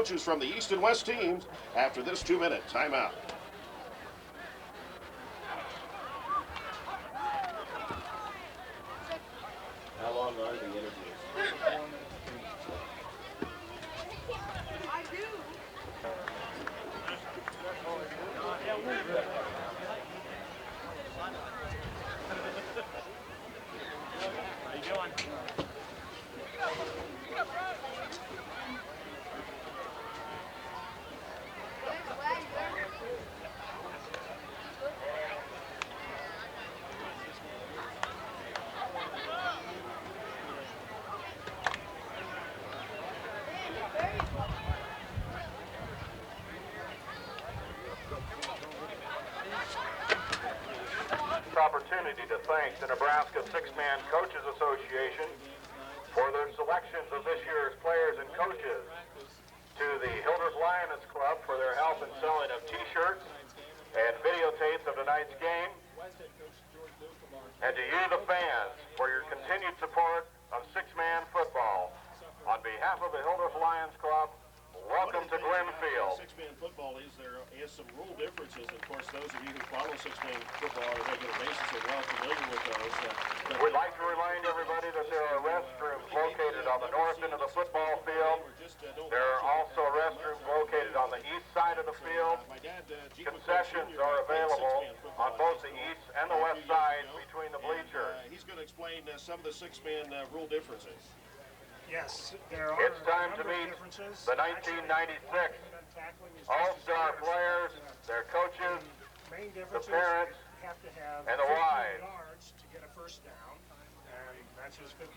coaches from the East and West teams after this 2-minute timeout. How long are the interviews? How you doing? Opportunity to thank the Nebraska Six-Man Coaches Association for their selections of this year's players and coaches, to the Hildreth Lioness Club for their help in selling of t-shirts and videotapes of tonight's game, and to you, the fans, for your continued support of six-man football. On behalf of the Hildreth Lions Club, welcome to Glenfield. Six-man football is there is some rule differences. Of course, those of you who follow six-man football on a regular basis are well familiar with those. We'd like to remind everybody that there are restrooms located on the north end of the football field. There are also restrooms located on the east side of the field. Concessions are available on both the east and the west side between the bleachers. He's going to explain some of the six-man rule differences. Yes, there are. It's time to meet the 1996 All-Star players, their coaches, the parents, and the wives. Yards to get a first down, and that's just 50%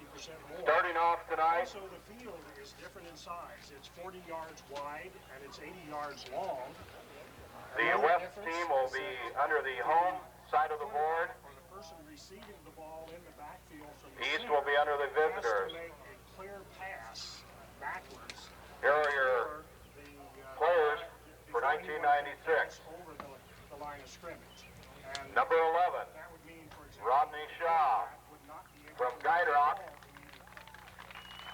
more. Starting off tonight, Also, the field is different in size. It's 40 yards wide and it's 80 yards long. the west team will be under the home side of the board. The person receiving the ball in the backfield from the East will be under the visitors. has to make a clear pass backwards. Here are your players for 1996. Over the line of scrimmage. And Number 11, that would mean, for example, Rodney Shaw would not be able from to Guide Rock.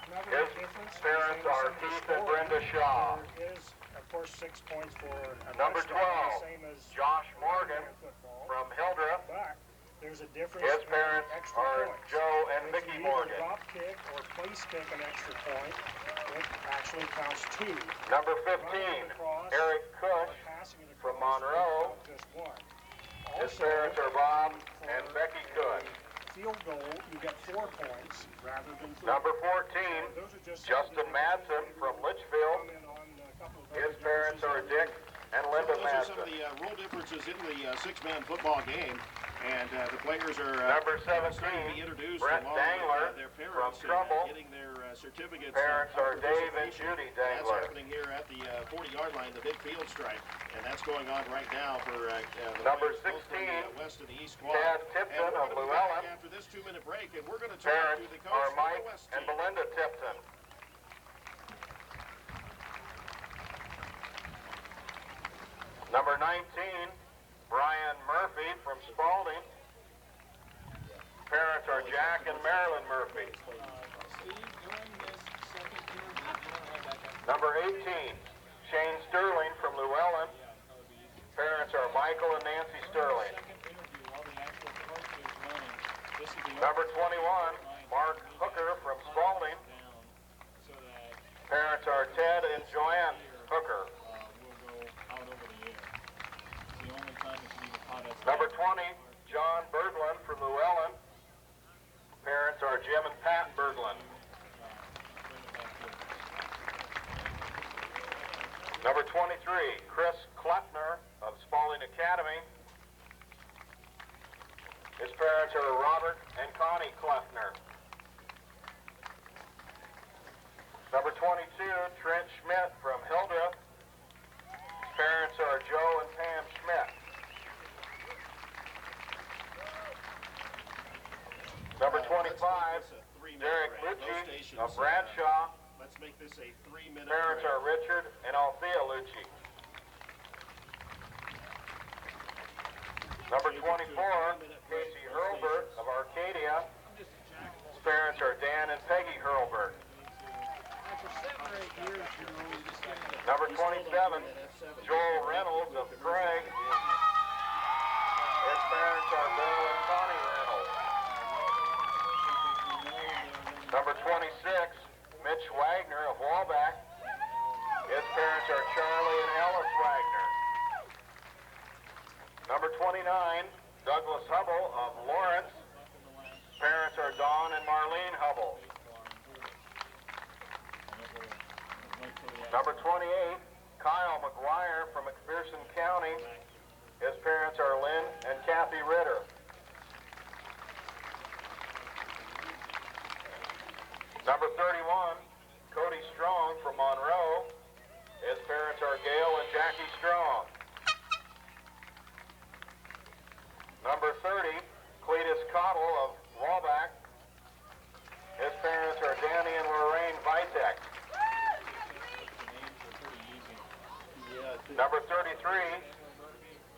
Another His difference, parents are same as Keith the and score. Brenda Shaw. There is, of course, 6 points for a Number touchdown, 12, same as Josh Morgan football. from Hildreth. But there's a difference. His in parents extra are points. Joe and If Mickey you either Morgan. drop kick or place kick an extra point, it actually counts 2. Number Running 15, across Eric or Cush passing it from across, Monroe. it counts just 1. His Also, parents are Bob for and Becky Cush. field goal, you get 4 points rather than 3. Number 14, Those are just Justin Madsen from Litchfield. His parents are Dick and Linda Those are some of Madsen. the rule differences in the six-man football game, and the players are Number starting to 17, be introduced Brett along Dangler with their from parents Trumbull. getting their certificates. Parents are of Dave and participation. Judy That's Dangler. happening here at the 40-yard line, the big field stripe, and that's going on right now for the Number players both from 16, the west and the east squad. Chad And Tipton we're of going to be back Llewellyn. after this 2-minute break, and we're going to talk to Parents the coach are from Mike the west and team. Belinda Tipton. Number 19, Brian Murphy from Spalding. Parents are Jack and Marilyn Murphy. Number 18, Shane Sterling from Llewellyn. Parents are Michael and Nancy Sterling. Number 21, Mark Hooker from Spalding. Parents are Ted and Joanne Hooker. Number 20, John Berglund from Llewellyn. Parents are Jim and Pat Berglund. Number 23, Chris Kleppner of Spalding Academy. His parents are Robert and Connie Kleppner. Number 22, Trent Schmidt from Hildreth. His parents are Joe and Pam Schmidt. Number 25, Derek Lucci of Bradshaw. Let's make this a 3-minute Parents break. are Richard and Althea Lucci. Number 24, Casey Hurlbert of Arcadia. His parents are Dan and Peggy Hurlbert. Number 27, Joel Reynolds of Craig. His parents are Bill and Connie Reynolds. Number 26, Mitch Wagner of Wallback. His parents are Charlie and Alice Wagner. Number 29, Douglas Hubble of Lawrence. Parents are Don and Marlene Hubble. Number 28, Kyle McGuire from McPherson County. His parents are Lynn and Kathy Ritter. Number 31, Cody Strong from Monroe. His parents are Gail and Jackie Strong. Number 30, Cletus Cottle of Wallback. His parents are Danny and Lorraine Vitek. Number 33,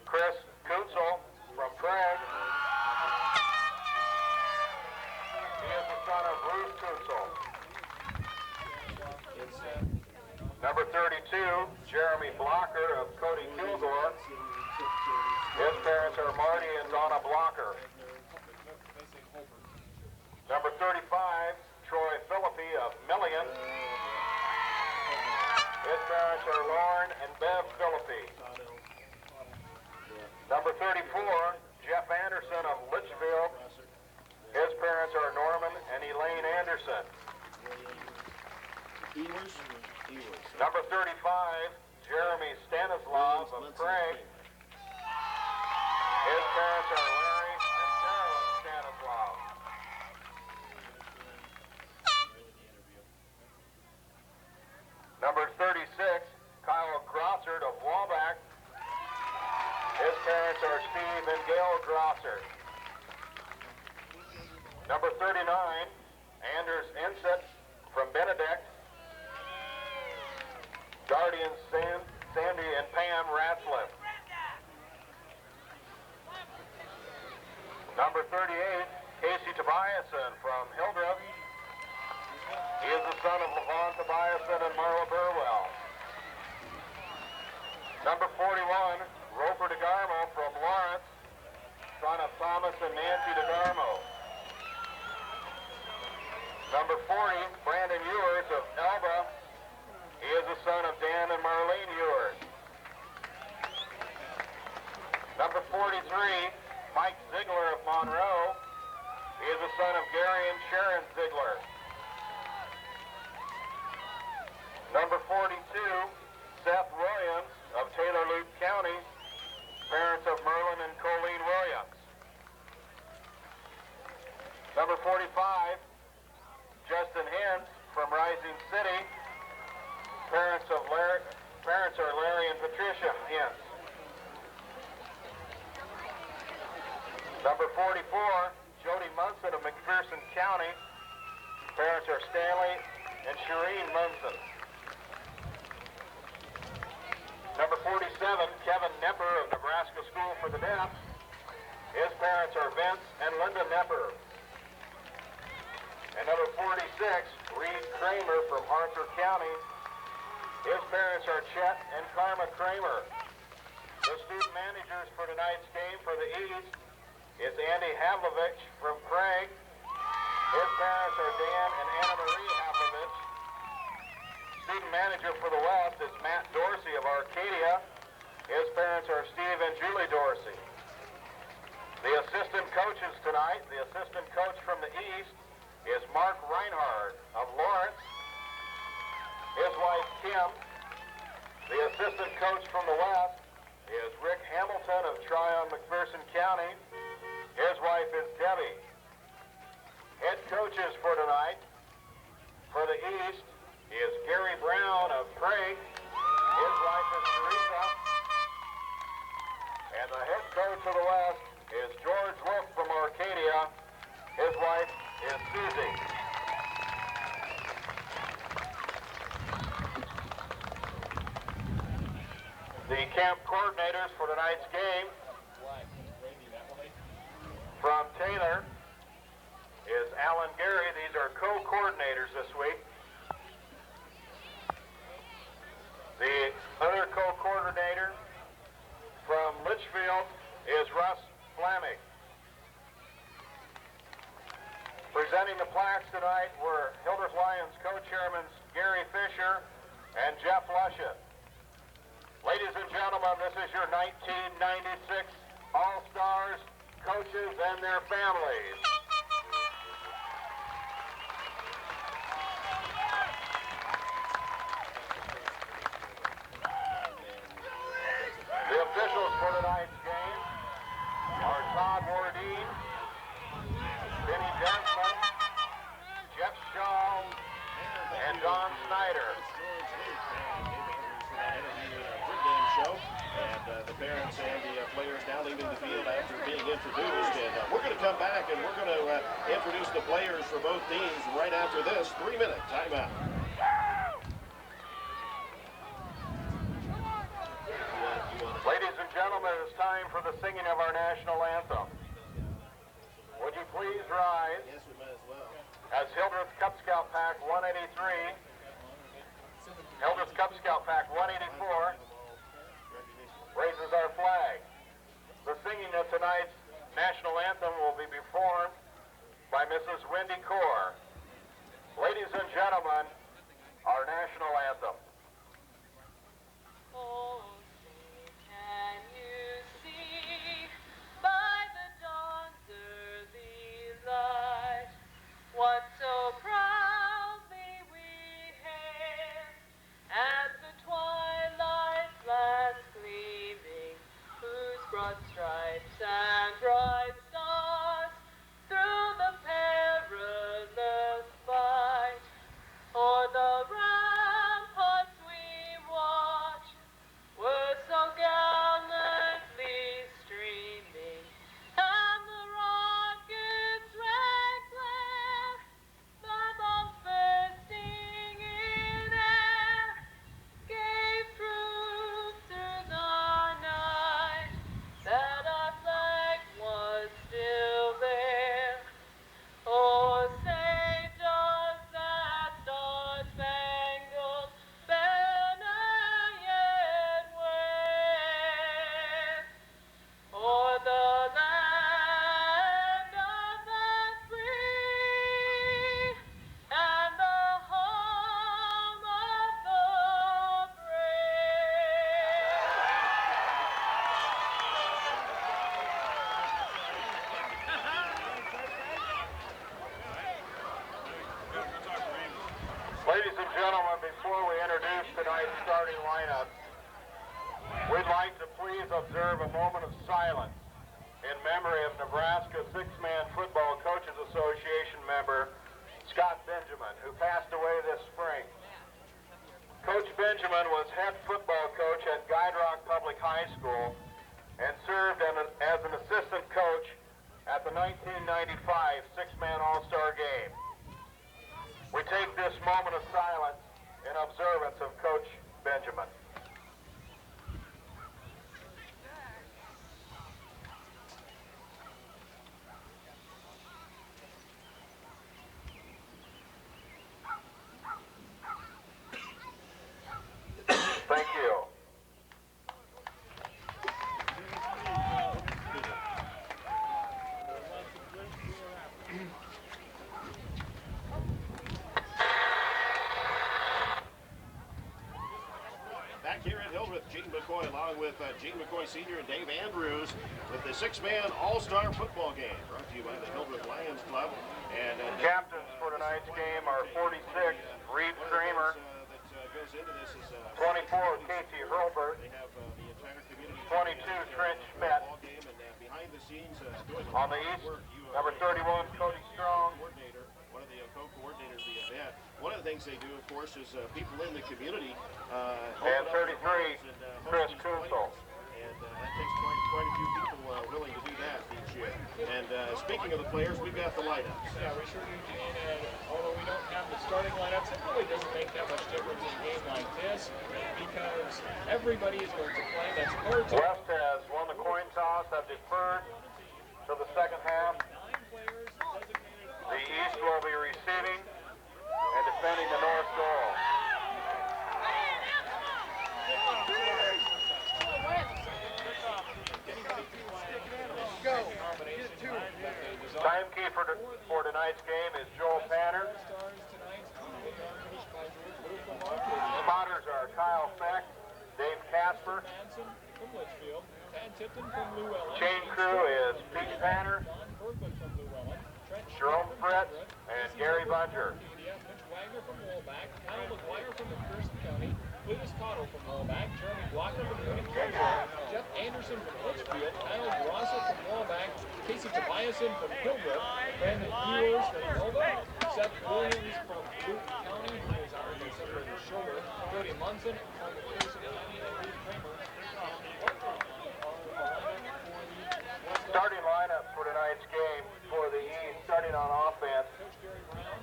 Chris Kutzel from Prague. He is the son of Bruce Kutzel. Number 32, Jeremy Blocker of Cody Kilgore. His parents are Marty and Donna Blocker. Number 35, Troy Filipi of Milligan. His parents are Lauren and Bev Filipi. Number 34, Jeff Anderson of Litchfield. His parents are Norman and Elaine Anderson. Number 35, Jeremy Stanislav of Craig. His parents are Larry and Carolyn Stanislav. Number 36, Kyle Grossert of Wallback. His parents are Steve and Gail Grossert. Number 39, Anders Enset from Benedict. Guardians Sandy and Pam Ratzliff. Number 38, Casey Tobiasen from Hildreth. He is the son of Levon Tobiasen and Marla Burwell. Number 41, Roper DeGarmo from Lawrence, son of Thomas and Nancy DeGarmo. Number 40, Brandon Ewers of Elba. He is the son of Dan and Marlene Ewers. Number 43, Mike Ziegler of Monroe. He is the son of Gary and Sharon Ziegler. Number 42, Seth Williams of Taylor Loop County. Parents of Merlin and Colleen Williams. Number 45, Justin Hens from Rising City. Parents are Larry and Patricia Hens. Number 44, Jody Munson of McPherson County. Parents are Stanley and Shireen Munson. Number 47, Kevin Nepper of Nebraska School for the Deaf. His parents are Vince and Linda Nepper. And number 46, Reed Kramer from Arthur County. His parents are Chet and Karma Kramer. The student managers for tonight's game for the East is Andy Havlovich from Craig. His parents are Dan and Anna Marie Havlovich. Student manager for the West is Matt Dorsey of Arcadia. His parents are Steve and Julie Dorsey. The assistant coaches tonight, the assistant coach from the East is Mark Reinhard of Lawrence. His wife Kim. The assistant coach from the West is Rick Hamilton of Tryon McPherson County. His wife is Debbie. Head coaches for tonight for the East is Gary Brown of Craig. His wife is Teresa. And the head coach of the West is George Wolf from Arcadia. His wife is Susie. The camp coordinators for tonight's game from Taylor is Alan Gary. These are co-coordinators this week. The Fleming. Presenting the plaques tonight were Hildreth Lions co-chairmen Gary Fisher and Jeff Lushet. Ladies and gentlemen, this is your 1996 All-Stars, coaches, and their families. The officials for tonight's game are Todd Wardine, Benny Densman, Jeff Shaw, and Don Snyder. And the parents and the players now leaving the field after being introduced. And we're going to come back and we're going to introduce the players for both teams right after this 3-minute timeout. Ladies and gentlemen, it's time for the singing of our national anthem. Would you please rise? Yes, we might as well. As Hildreth Cub Scout Pack 183, Hildreth Cub Scout Pack 184 raises our flag. The singing of tonight's national anthem will be performed by Mrs. Wendy Core. Ladies and gentlemen, our national anthem. Oh, can you see by the dawn's early light what so proudly we hailed at the twilight's last gleaming, whose broad stripes and bright stars through the perilous fight o'er the ramparts we watched were so gallantly streaming, and the rocket's red glare, the bombs bursting in air, gave proof through the night that our flag was still there. Oh, say does that star-spangled banner yet wave o'er the land of the free and the home of the brave? Ladies and gentlemen, before we introduce tonight's starting lineup, we'd like to please observe a moment of silence in memory of Nebraska Six-Man Football Coaches Association member Scott Benjamin, who passed away this spring. Coach Benjamin was head football coach at Guide Rock Public High School and served as an assistant coach at the 1995 Six-Man All-Star Game. We take this moment of silence in observance of Coach Benjamin. Thank you. Back here at Hildreth, Gene McCoy along with Gene McCoy Sr. and Dave Andrews with the Six-Man All-Star Football Game brought to you by the Hildreth Lions Club. And Captains for tonight's game are 46, Reed Kramer, that goes into this is 24, Casey Hurlbert, they have the entire community 22, Trent Schmidt. ball game, and behind the scenes doing On the east, number 31, Cody Strong. Coordinator, one of the co-coordinators of the event. One of the things they do, of course, is people in the community And 33, Chris Kunsel. and that takes quite a few people willing to do that each year. And speaking of the players, we've got the lineups. Yeah, we sure do, Gene. And although we don't have the starting lineups, it really doesn't make that much difference in a game like this because everybody is going to play. That's important. West has won the coin toss, have deferred to the second half. 9 players designated. The East will be receiving and defending the North goal. Anybody to go. tonight's game is Joel Panner. Stars tonight, they are finished by George Blue from Marquette. Spotters are Kyle Feck, Dave Casper. Hansen from Litchfield, Tad Tipton from Llewellyn. Chain crew is Pete Panner, Don Berkman from Llewellyn. Trent Jerome Fritz, and Gary Bunger. Mitch Wagner from Woolback, Kyle McGuire from McPherson County, Cletus Cottle from Woolback, Jeremy Blocker from Union County, Jeff Anderson from Litchfield, Kyle Grosser from Woolback, Casey Tobiasen from Hildreth, Brandon Ewers from Nova, Seth Williams from Luke County, who is on the separated shoulder, Cody Munson from McPherson County, and Reed Kramer. Starting lineup for tonight's game for the East, starting on offense.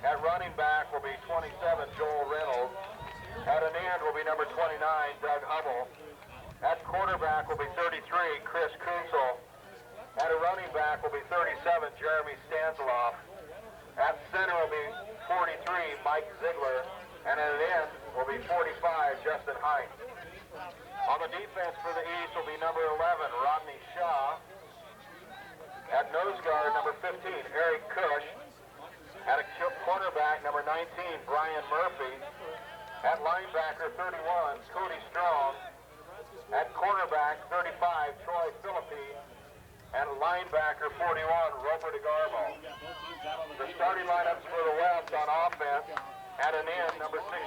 At running back will be 27, Joel Reynolds. At an end will be number 29, Doug Hubble. At quarterback will be 33, Chris Kunsel. At a running back will be 37, Jeremy Stanzeloff. At center will be 43, Mike Ziegler. And at an end will be 45, Justin Hine. On the defense for the East will be number 11, Rodney Shaw. At nose guard, number 15, Eric Cush. At a cornerback, number 19, Brian Murphy. At linebacker, 31, Cody Strong. At cornerback, 35, Troy Filipi. And linebacker, 41, Roper DeGarmo. The starting lineups for the West on offense. At an end, number 16,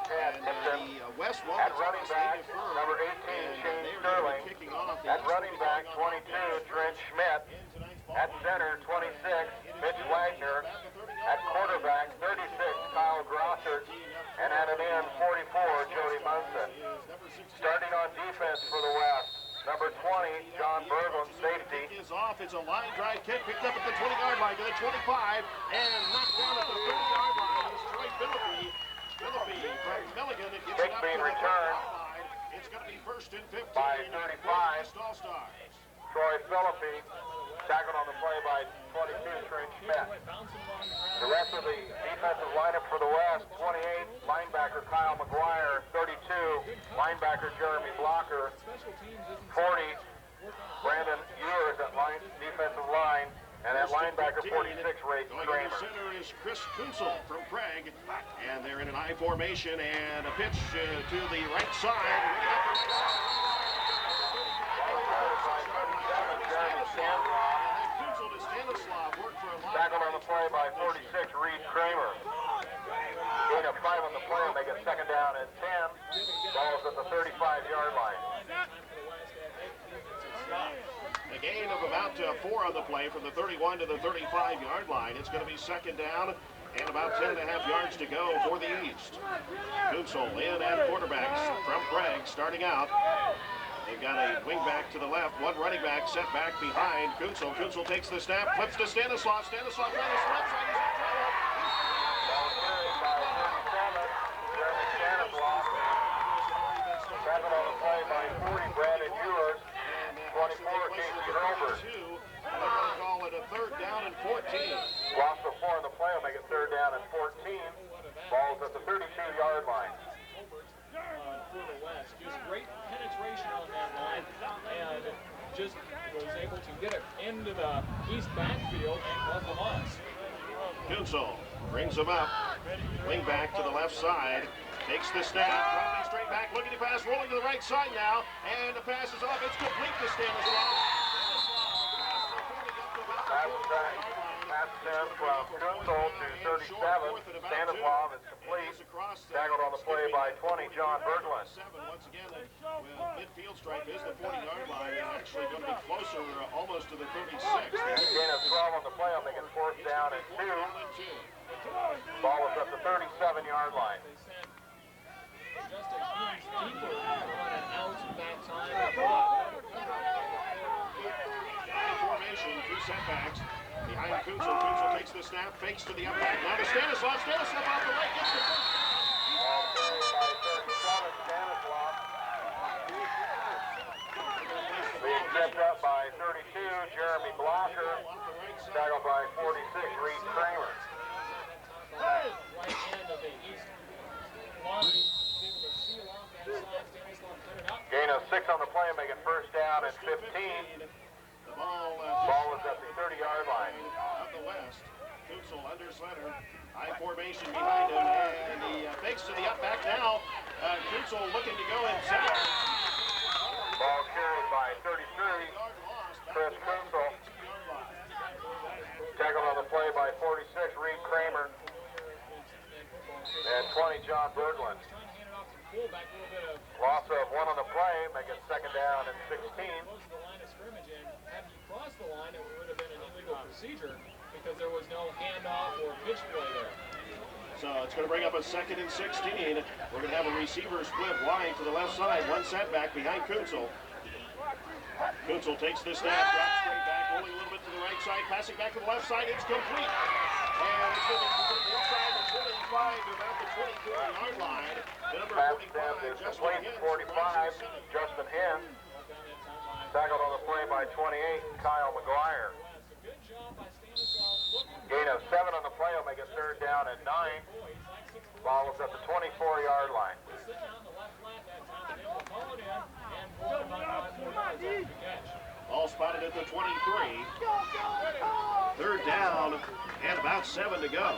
Tad Tipton. At running back, number 18, Shane Sterling. At running back, 22, Trent Schmidt. At center, 26, Mitch Wagner. At quarterback, 36, Kyle Grossert. And at an end, 44, Jody Munson. Starting on defense for the West, number 20, John Berglund, safety. Is off. It's a line drive kick picked up at the 20-yard line to the 25 and knocked down at the 30-yard line. It's Troy Filipi. Filipi from Milligan. It gets Kick it up being to the returned 30-yard line. It's going to be first and 15. By 35. All-Stars. Troy Filipi, tackled on the play by 22, Trent Schmidt. The rest of the defensive lineup for the West, 28, linebacker Kyle McGuire, 32, linebacker Jeremy Blocker, 40, Brandon Ewers at defensive line, and at linebacker 46, Ray Going Kramer. to center is Chris Kunsel from Craig, and they're in an I formation, and a pitch to the right side. Tackled on the play by 46, Reed Kramer. Gain of 5 on the play will make it second down and 10. Ball's at the 35-yard line. A gain of about 4 on the play from the 31 to the 35-yard line. It's going to be second down and about 10.5 yards to go for the East. Kunsel in at quarterbacks from Craig starting out. They've got a wing back to the left, one running back set back behind Kunsel. Kunsel takes the snap, flips to Stanislav. Stanislav trying to slip, trying to Tackled on the play by 40, Brandon Ewers. 24, Casey Herbert. They're going to call it a third down and 14. Lost the 4 on the play will make it third down and 14. Ball's at the 32-yard line. For the West, just great penetration on that line, and just was able to get it into the east backfield and cause the loss. Kunsel brings him up, wing back to the left side, takes the snap, dropping straight back, looking to pass, rolling to the right side now, and the pass is off. It's complete to Stanislav. Pass him from Kunsel to 37. Stanislav is complete. Tackled on the play by 20, John Berglund. Once again, midfield stripe is the 40-yard line. It's actually going to be closer, almost to the 36. Gain of 12 on the play will make it fourth down and 2. Ball is at the 37-yard line. Just a huge deeper running out that time. Formation, 2 setbacks. Behind Kunsel. Kunsel takes the snap, fakes to the up back. Now to Stanislav. Stanislav off the right, gets the first. Ball carried by 37, Stanislav. Being picked up by 32, Jeremy Blocker. Tackled by 46, Reed Kramer. Right end of the east line. Able to seal off that side. Stanislav cut it up. Gain of 6 on the play, making first down and 15. The ball Ball is at the 30-yard line. of the West. Kunsel under center. High formation behind him, and he fakes to the up back now. Kunsel looking to go inside. Ball carried by 33, Chris Kunsel. Tackled on the play by 46, Reed Kramer. And 20, John Berglund. Loss of 1 on the play, make it second down and 16. Had he crossed the line, it would have been an illegal procedure because there was no handoff or pitch play there. So it's going to bring up a second and 16. We're going to have a receiver split wide to the left side. One setback behind Kunsel. Kunsel takes the snap, drops straight back, rolling a little bit to the right side, passing back to the left side. It's complete. And it's going to be complete inside the 25 to about the 24-yard line. The number Pass 45, attempt is Justin complete, Hintz. 45, Justin Hintz. Tackled on the play by 28, Kyle McGuire. Gain of 7 on the play will make it third down and 9. Ball is at the 24-yard line. All spotted at the 23. Third down and about 7 to go.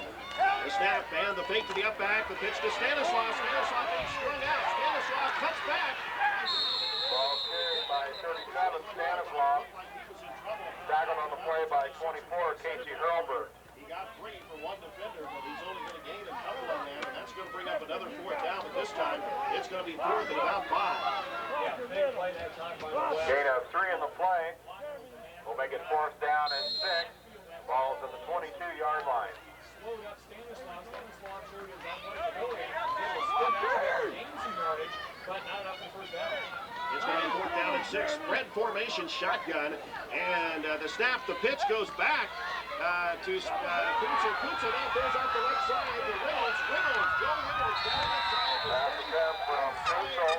The snap and the fake to the up back. The pitch to Stanislav. Stanislav being strung out. Stanislav cuts back. Ball carried by 37, Stanislav. Tackled on the play by 24, Casey Hurlbert. He got free for one defender, but he's only going to gain a couple on there, and that's going to bring up another fourth down, but this time it's going to be fourth and about 5. Yeah, big play that time by the way. Gain of 3 in the play. We'll make it fourth down and 6. Ball's at the 22-yard line. Slowed up Stanislav. Stanislav showed his athletic ability. He was spin out there, gained some yardage, but not enough for first down. It's going to be fourth down and 6. Spread formation shotgun, and the snap, the pitch goes back to Kunsel. Kunsel now throws out the right side to Reynolds. Reynolds, Joe Reynolds down that side. Pass attempt from Kunsel.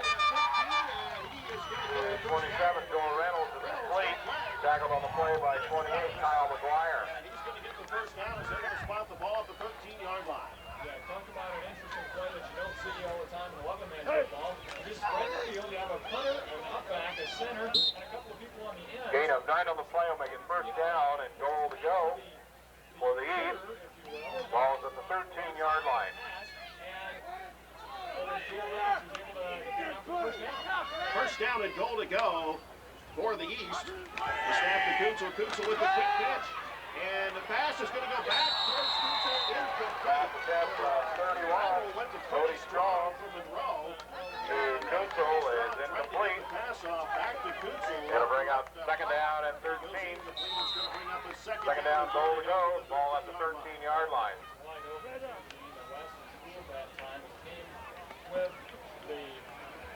27, Joe Reynolds is complete. Tackled on the play by 28, Kyle McGuire. He's going to get the first down as they're going to spot the ball at the 13-yard line. Yeah, talk about an interesting play that you don't see all the time in 11-man football. You just spread the field, you have a punter, an up-back, a center, and a couple of people on the end. Gain of 9 on the play will make it first down and goal to go for the East. Ball's at the 13-yard line. First down and goal to go for the East. The snap to Kunsel. Kunsel with the quick pitch. And the pass is going to go back towards Kunsel. Pass attempt from 31, Cody Strong from Monroe. to Kunsel is incomplete. Pass off back to Kunsel. It'll bring up second down and 13. Second down, goal to go. Ball at the 13-yard line. With the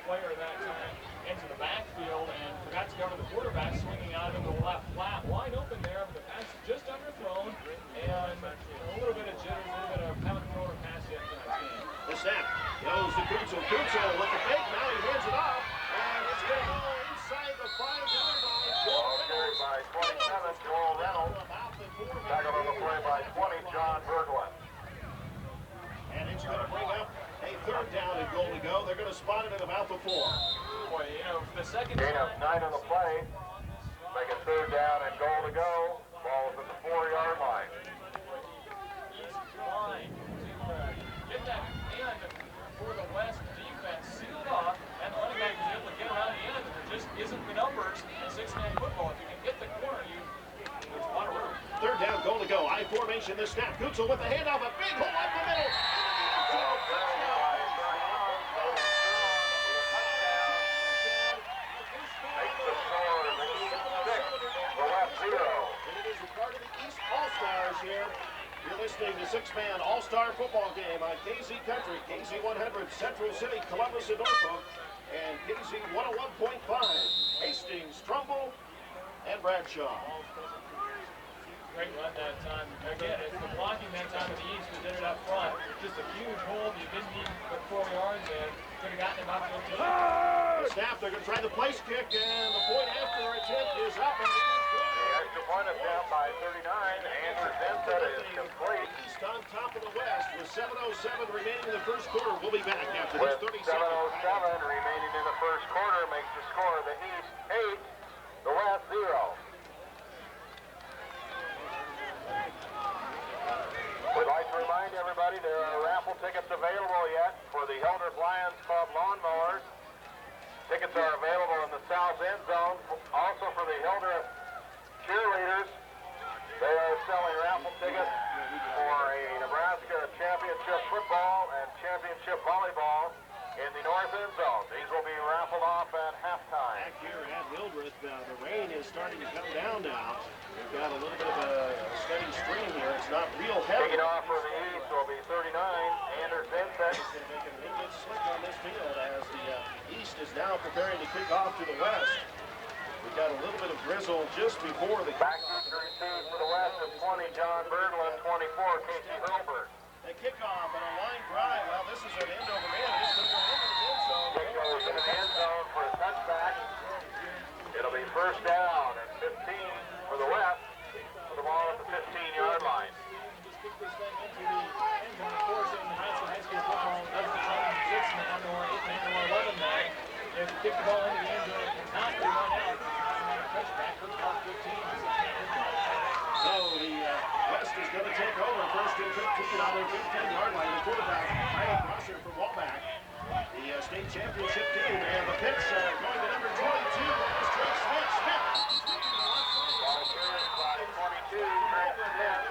player that time into the backfield and forgot to cover the quarterback, swinging out into the left flat, wide open there, but the pass is just underthrown, and a little bit of jitters, a little bit of pound thrower pass yet for that team. The snap goes to Kunsel. Kunsel with the fake. Now he hands it off, and it's going to go inside the 5-yard line. Ball carried by 27, Joel Reynolds. Tackled on the play by 20, John Berglund. And it's going to bring up a third down and goal to go. They're going to spot it at about the 4. Boy, you know, the second Gain of 9 on the play. Make it third down and goal to go. Ball's at the 4-yard line. he's trying to get that end for the West defense sealed off, and the running back is able to get around the end. There just isn't the numbers in 6-man football. If you can get the corner, there's a lot of room. Third down, goal to go. I formation this snap. Kunsel with the handoff, a big hole up the middle. And it is a part of the East All-Stars here. You're listening to 6-Man All-Star Football Game on KZ Country, KZ 100, Central City, Columbus, and Norfolk, and KZ 101.5, Hastings, Trumbull, and Bradshaw. Great run that time. Again, it's the blocking that time of the East that did it up front. Just a huge hole. You didn't even put 4 yards in. Could have gotten him out to The snap, they're going to try the place kick, and the point after attempt is up. And the extra point attempt by 39. Andrew Zenset is complete. East on top of the West with 7:07 remaining in the first quarter. We'll be back after With this 30 7:07 seconds. remaining in the first quarter, makes the score the East 8, the West 0. available yet for the Hildreth Lions Club lawnmowers. Tickets are available in the south end zone. Also for the Hildreth cheerleaders, they are selling raffle tickets for a Nebraska championship football and championship volleyball in the north end zone. These will be raffled off at halftime. Back here at Hildreth, the rain is starting to come down now. We've got a little bit of a steady stream here. It's not real heavy. Taking off for the east will be 39, Anders Vincent. It's going to make it a little bit slick on this field as the east is now preparing to kick off to the west. We've got a little bit of drizzle just before the back for the west is 20, John Berglund, 24, Casey Hilbert. The kickoff and a line drive. Well, this is an end over end. This could go into the end zone. Kick goes into the end zone for a touchback. It'll be first down and 15 for the west. With the ball at the 15-yard line. Just kick this thing into the end zone. Of course, in Nebraska high school football, it doesn't count 6 man or 8 man or 11 man. If you kick the ball into the end zone, it cannot be run out. Touchback, first down 15. So the west is going to take over. First and 15 on their 15-yard line. The quarterback, Ryan Crosser from Walback. The state championship team. And the pitch going to number 22. That is Trey Smith. Ball carried by 22, Trey Smith.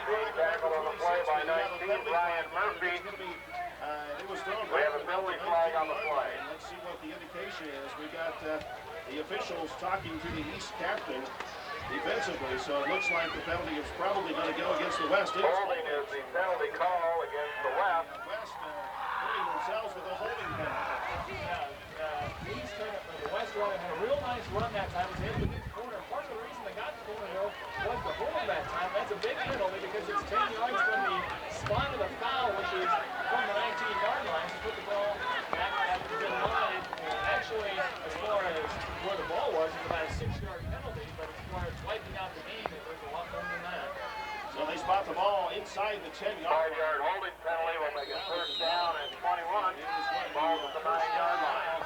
Being tackled on the play by 19, Ryan Murphy. We have a penalty flag on the play. Let's see what the indication is. We got the officials talking to the East captain defensively, so it looks like the penalty is probably going to go against the West. Holding is the penalty call against the West. West putting themselves with a holding penalty. The West had a real nice run that time. Was able to get the corner. Part of the reason they got the corner, though, was the hold that time. That's a big penalty because it's 10 yards from the spot of the foul, which is from the 19-yard line. To put the ball back at the line. Actually, as far as where the ball was, it's about a 6-yard penalty, but as far as wiping out the game, it was a lot more than that. So they spot the ball inside the 10-yard line. 5-yard holding penalty will make it first down and 21. Ball at the 9-yard line.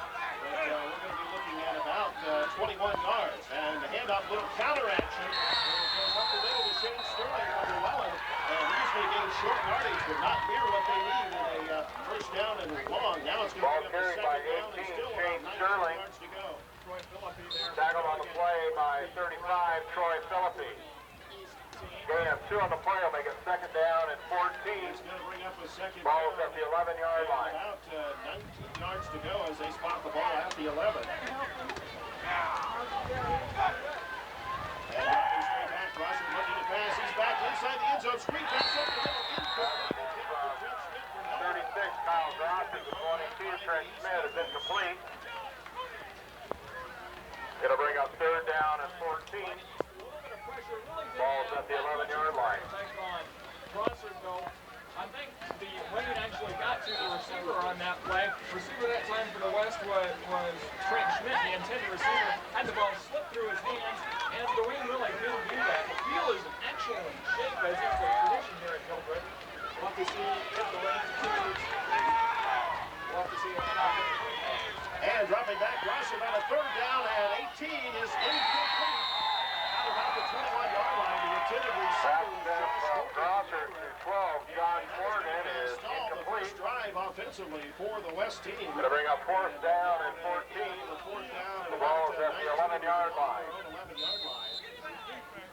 But we're going to be looking at about 21 yards. And the handoff, little counter action. Goes up the middle to Shane Sterling from Llewellyn. And he's going to gain short yardage, but not near what they need in a first down and long. Now it's going to be up to Carried by second down and 18, still Shane about 9 Sterling. yards to go. Tackled on the play by 35, Troy Filipi. Gain of 2 on the play will make it second down and 14. He's going to bring up a second Ball's down. at the 11-yard line. About 19 yards to go as they spot the ball at the 11. And straight back, Crosser looking to pass. He's back inside the end zone. Screen pass up the middle. 36, Kyle Gross is the 22. Trent Smith is incomplete. It'll bring up third down and 14. Ball's at the 11-yard line. I think the rain actually got to the receiver on that play. Receiver that time for the West was Trent Schmidt, the intended receiver. Had the ball slip through his hands, and the rain really didn't do that. The field is in excellent shape, as is the tradition here at Hildreth. We'll have to see if the rain continues. We'll have to see if it happens. And dropping back, Ross about a third down, and 18 is incomplete. Out about the 21-yard line, the intended receiver. Grosser to 12, John Morgan is incomplete. The drive offensively for the West team. Going to bring up fourth down and 14. The fourth down. The ball is at the 11-yard line. 11-yard line.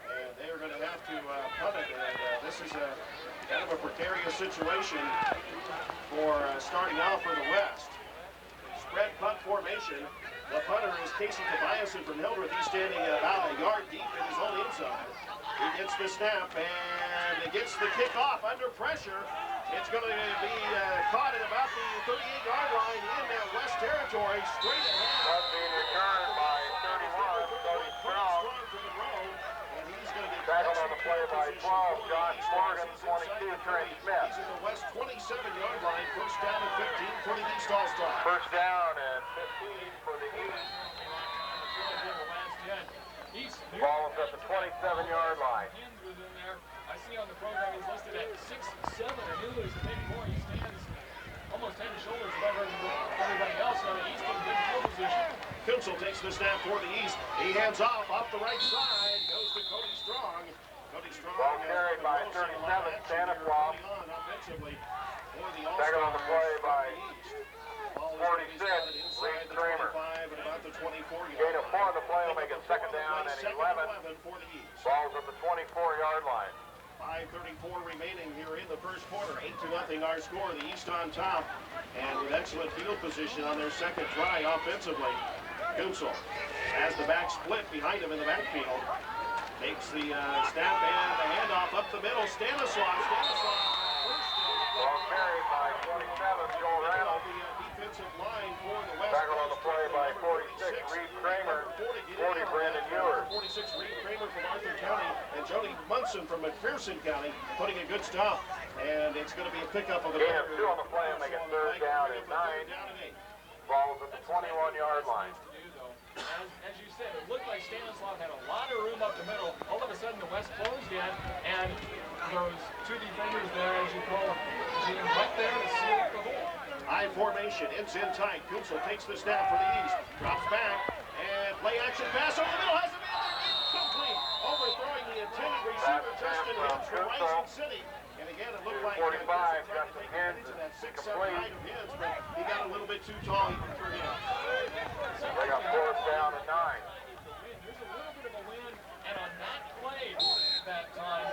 And they are going to have to punt it. And this is a kind of a precarious situation for starting out for the West. Spread punt formation. The punter is Casey Tobiasen from Hildreth. He's standing about a yard deep in his own end zone. He gets the snap and it gets the kickoff under pressure. It's going to be caught at about the 38-yard line in West territory. Straight ahead. That's being returned by 31, Cody Strong. Tackled on the play by 12, Josh Morgan, 22, Trent Smith. He's in the West 27-yard line. First down and 15 for the East All-Star. First down and 15 for the East. Ball is at the 27-yard line. I see on the program he's listed at 6'7", or maybe more. He stands almost head and shoulders above everybody else on the East in good field position. Kunsel takes the snap for the East. He hands off the right side. Goes to Cody Strong. Cody Strong. Ball carried by 37, Stanislav. Offensively for the Second on the All-Stars play by from the East. Ball is 46, going to be spotted inside Reed the Kramer. 25 at about the 24-yard Gain of 4 on line. the play will Pick make up it a 4 second on the down play, and second 11. for the East. Ball's at the 24-yard line. 5:34 remaining here in the first quarter. 8-0 our score. The East on top, and with excellent field position on their second try offensively. Kunsel has the back split behind him in the backfield. Takes the snap and the handoff up the middle. Stanislav. Ball carried by 27, Joel Reynolds. The defensive line for the West. Tackle on the play by 46, Reed Kramer. 40, Brandon Ewer. 46, Reed Kramer from Arthur County, and Jody Munson from McPherson County putting a good stop. And it's going to be a pickup of Gain of 2 on the play and make it third down and 9. Ball's at the 21-yard line. As you said, it looked like Stanislav had a lot of room up the middle. All of a sudden, the West closed in, and those two defenders there, as you call them, being right there to seal up the hole. High formation, ends in tight. Kunsel takes the snap for the East, drops back, and play action pass over the middle, has it in there, incomplete. Overthrowing the intended receiver, Justin Hintz from Rising City. And again, it looked like 45, Justin Hintz Hintz that 6'7" complete. height of Hintz, but he got a little bit too tall. He threw him. They got fourth down and 9. There's a little bit of a wind, and on that play that time,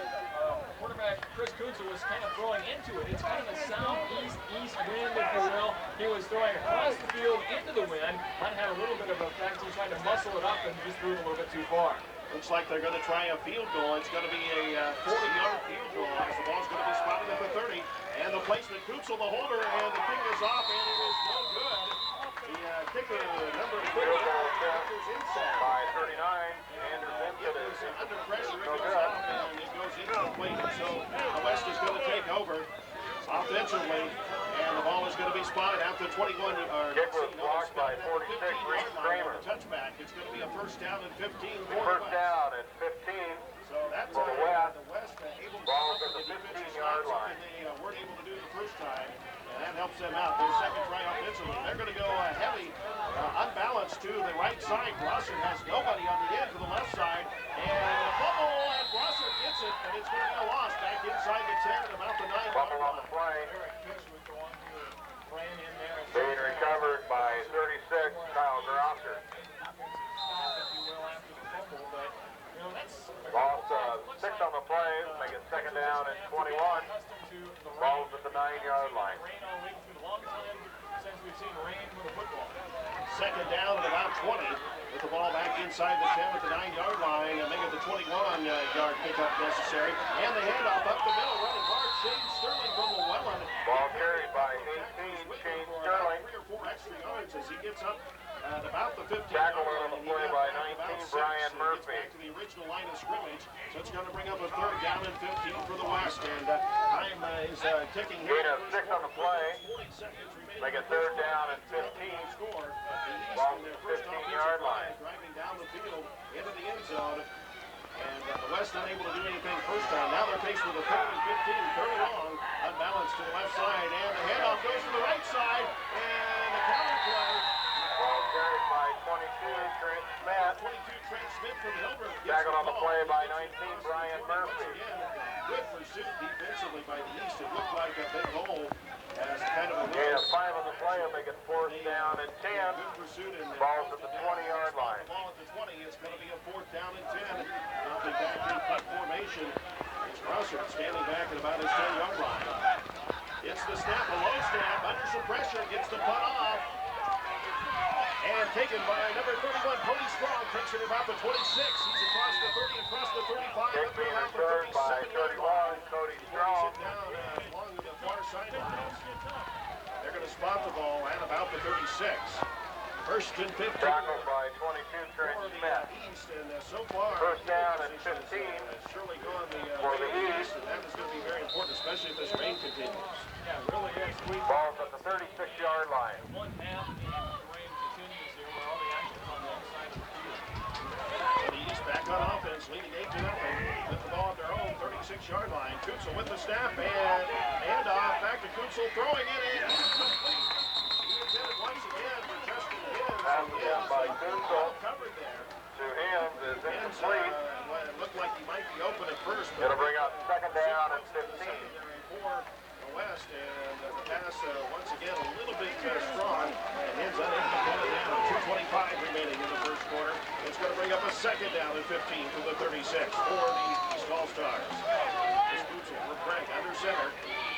quarterback Chris Kunsel was kind of throwing into it. It's kind of a southeast-east wind, if you will. He was throwing across the field into the wind. That had a little bit of effect. He was trying to muscle it up and just threw it a little bit too far. Looks like they're going to try a field goal. It's going to be a 40-yard field goal as the ball's going to be spotted at the 30. And the placement, Kunsel, the holder, and the kick is off, and it is no good. The kicker, number 30, is inside. By 39, Andrew Vincent is Under pressure, it no goes good. off, and it goes incomplete. So the West is going to take over offensively, and the ball is going to be spotted out to 21. Kick was blocked by 46, Reed Kramer. Touchback. It's going to be a first down and 15. First down and 15. So that's For the West. able to Ball's cover at the the defensive 15-yard stops line. that they weren't able to do the first time, and that helps them out. Their second try offensively. They're going to go heavy, unbalanced to the right side. Grosser has nobody on the end to the left side, and a fumble, and Grosser gets it, but it's going to be a loss back inside the 10 at about the 9-yard Bubble on the play. Being recovered by 36, Kyle Grosser. Lost 6 on the play, make it second down and 21. Ball's at the 9-yard line. Second down at about 20, with the ball back inside the 10 at the 9-yard line, and make it the 21-yard pickup necessary. And the handoff up the middle, running hard, Shane Sterling from Llewellyn. Ball carried by 18, Shane Sterling. 3 or 4 extra yards as he gets up at about the 15. Tackle on the play by 19, Brian Murphy. Back to the original line of scrimmage, so it's going to bring up a third down and 15 for the West, and time is ticking here. Gain of 6 on the play. Make it third down and 15. Ball at the 15-yard line. Driving down the field into the end zone. And the West unable to do anything first time. Now they're faced with a third and 15, third and long, unbalanced to the left side, and the handoff goes to the right side, and the counter play. Ball carried by 22, Trent Smith. 22, Trent Smith from Hildreth. Tackle on the play by 19, Brian Murphy. Good pursuit defensively by the East. It looked like a big hole as kind of a Gain of 5 on the play, will make it fourth down and 10. good pursuit in there. Ball's at the 20-yard line. The ball at the 20 is going to be a fourth down and 10. Dropping back in cut formation. It's Grosser standing back at about his 10-yard line. It's the snap, a low snap, under some pressure, gets the punt off. And taken by number 31, Cody Strong, takes it about the 26. He's across the 30, across the 35, Kick up to being about the returned by 37-yard line. 31, Cody Sit Strong. down along the far sideline. They're going to spot the ball at about the 36. First and 15. Tackled by 22, Trent For the Smith. East, and so far, First down and 15 surely gone the for the way East. and that is going to be very important, especially if this rain continues. Yeah, really is. Ball's at the 36-yard line. One half, and the rain continues here where all the action's on the other side of the field. So the East back on offense, leading 8-0. With the ball at their own 36-yard line. Kunsel with the snap, and handoff back to Kunsel, throwing it in, incomplete. He intended once again for Justin Hintz. Pass down by Kunsel. Covered there. To him is Hintz, incomplete. it looked like he might be open at first, but It'll bring up second down and 15. For the West, and the pass pass, once again, a little bit strong, and ends unable to pull it down. 2:25 remaining in the first quarter. It's going to bring up a second down and 15 from the 36 for the East All-Stars. This Goodsell for Craig under center.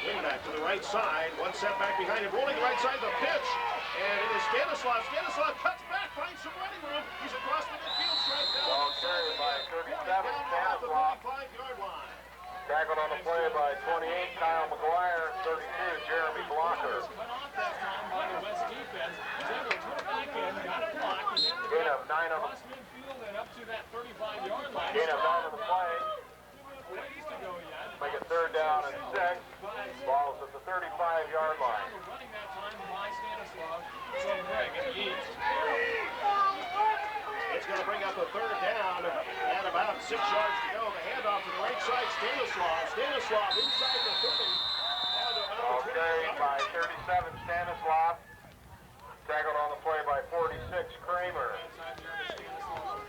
Wing back to the right side. One set back behind him. Rolling right side, the pitch. And it is Stanislav. Stanislav cuts back, finds some running room. He's across the midfield stripe down. Ball carried by 37, Stanislav. Stanislav. 35-yard line. Tackled on the play by 28, Kyle McGuire. 32, Jeremy Blocker. Cut off that time by the West defense. Was able to turn it back in, got it blocked. Gain of 9 on the Across midfield and up to that 35-yard line. gain of 9 on the play. Ways to go yet. Make it third down and 6. Ball's at the 35-yard line. Running that time by Stanislav from Greg in the east. It's going to bring up a third down and about 6 yards to go. The handoff to the right side, Stanislav. Stanislav inside the 30. Ball carried by 37, Stanislav. Tackled on the play by 46, Kramer.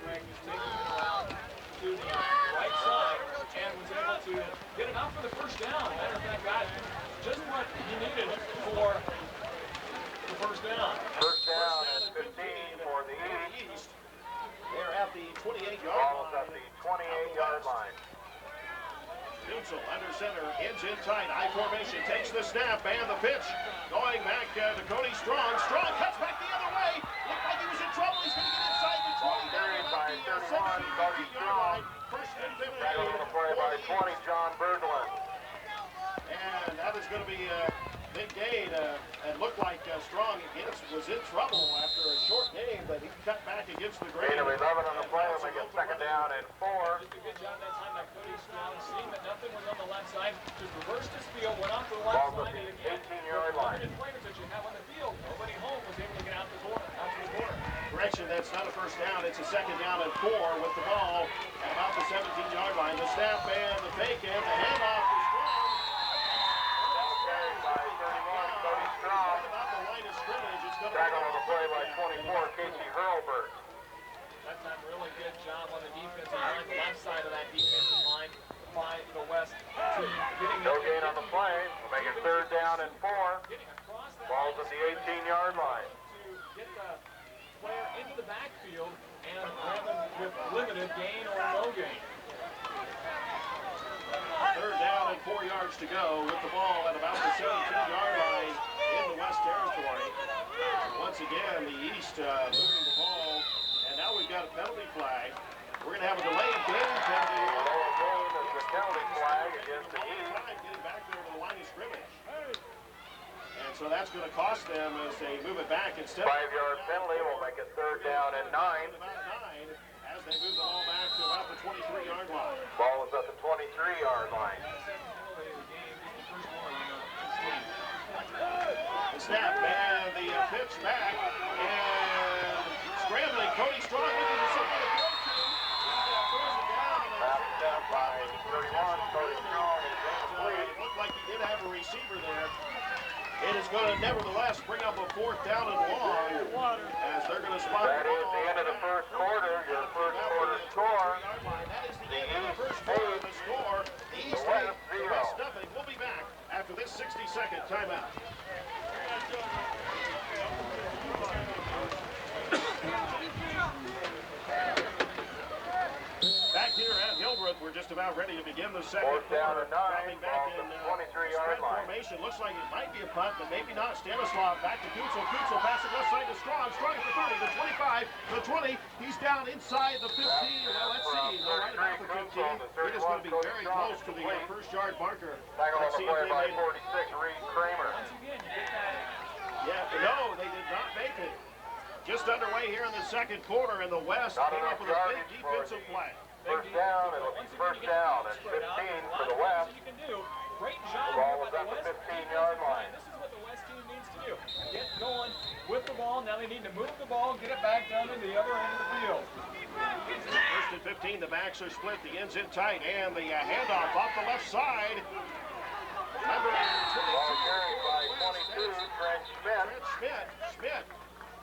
Greg is taking it around to the right side and was able to get it out for the first down. Matter of fact, got just what he needed for the first down. First down and 15 for the East. They're at the 28-yard Ball's line. at the 28-yard line. Goodsell under center, ends in tight, I formation, takes the snap and the pitch. Going back to Cody Strong. Strong cuts back the other way. Looked like he was in trouble. He's going to get inside the 20. Carried by 31, Cody Strong. First and 15. Tackled on the play by 20, John Birdland. And that is going to be a big gain. It looked like Strong was in trouble after a short game, but he cut back against the grain. Gain of 11 on the play will make it second down and 4. Just a good job that time by Cody Strong, seeing that nothing was on the left side, just reversed his field, went off the left Ball's at side, the and again, 18-yard line. the players that you have on the field, nobody home was able to get out to the corner. Correction, that's not a first down. It's a second down and 4 with the ball at about the 17-yard line. The snap and the fake and the handoff to Strong. Carried by 31, Cody Strong. About the line of scrimmage. It's going to Tackled on the play by 24, Casey Hurlbert. That time, really good job on the defensive line, the left side of that defensive line by the West. Getting No gain on the play. We'll make it third down and 4. getting across that Ball's at the 18-yard line. to get the player into the backfield and grab him with limited gain or no gain. third down and 4 yards to go with the ball at about the 17-yard line in the West territory. Once again, the East moving the ball, and now we've got a penalty flag. We're going to have a delay of game penalty. Delay of game is the penalty flag against the East. Getting back there to the line of scrimmage. And so that's going to cost them as they move it back instead. 5-yard penalty will make it third down and 9. About 9 as they move the ball back to about the 23-yard line. Ball is at the 23-yard line. The snap and the pitch back and scrambling. Cody Strong looking for something to throw to. Throws it down. Passed down by 31, Cody Strong is incomplete. It looked like he did have a receiver there. It is going to nevertheless bring up a fourth down and long as they're going to spot That is the end of the first quarter. Your first quarter score. That is the end of the first quarter. The score, the East 8, the West nothing. We'll be back after this 60-second timeout. Back here at Hildreth, we're just about ready to begin the second Fourth down quarter. and 9. Dropping back Ball in at the 23-yard line. formation. Looks like it might be a punt, but maybe not. Stanislav back to Goodsell. Goodsell passing left side to Strong. Strong at the 30, the 25, the 20. He's down inside the 15. Well, let's see. No, right about the 15. It is going to be very close to the first yard marker. Tackled on Let's the see if play they by made it. 46, Reed Kramer. Once again, you get that. Yeah, no, they did not make it. Just underway here in the second quarter, and the West Not came enough up with a big yardage for defensive the play. First down, it'll be first down and 15 for the West. You can do. Great job. The ball by was at the West 15-yard line. This is what the West team needs to do. Get going with the ball. Now they need to move the ball, get it back down to the other end of the field. First and 15, the backs are split, the ends in tight, and the handoff off the left side. Number 22. Ball carried by 22, Trent Schmidt. Schmidt.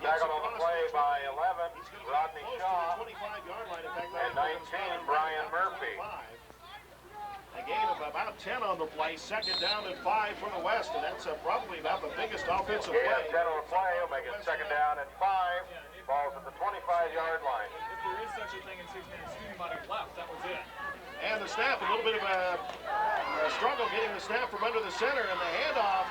Tackled on the play by 11, Rodney Shaw. 25-yard line. In fact, And 19, Brian Murphy. Again, gain of about 10 on the play. Second down and 5 for the West, and that's probably about the biggest offensive Gain play. of 10 on the play. He'll make it second down and 5. Ball's at the 25-yard line. If there is such a thing in six-man student body left, that was it. And the snap, a little bit of a struggle getting the snap from under the center, and the handoff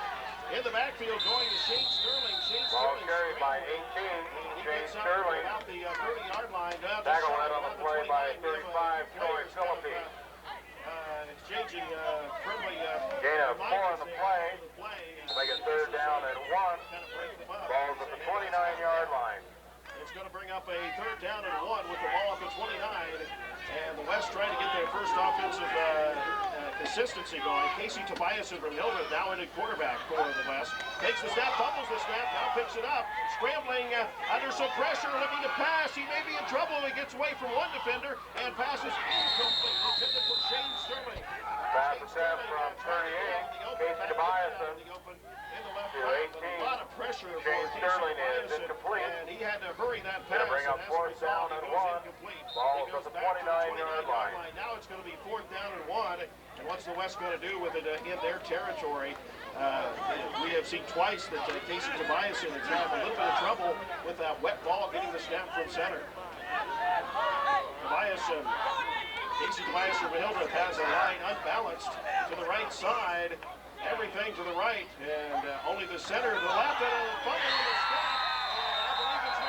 in the backfield going to Shane Sterling. Ball carried by 18. Shane Sterling. About the 30-yard line. Tackle led on the play by 35, Troy Filipi. Exchanging friendly. Gain of 4 on the play. Make it third down and 1. Ball's at the 29-yard line. It's going to bring up a third down and 1 with the ball up at 29. And the West trying to get their first offensive consistency going. Casey Tobias from Hildreth now in at quarterback for the West. Takes the snap, fumbles the snap, now picks it up. Scrambling under some pressure, looking to pass. He may be in trouble. He gets away from one defender and passes incomplete. Intended for Shane Sterling. Pass attempt from 38. Casey Tobias to 18. A lot of pressure for Shane Sterling is incomplete. and he had to hurry that pass. Gonna bring up fourth down and 1. Ball's at the 29-yard line. Now it's going to be fourth down and 1. And what's the West going to do with it in their territory? We have seen twice that Casey Tobias has had a little bit of trouble with that wet ball getting the snap from center. Casey Tobias from Hildreth has a line unbalanced to the right side. Everything to the right, and only the center to the left, and a fumble on the snap.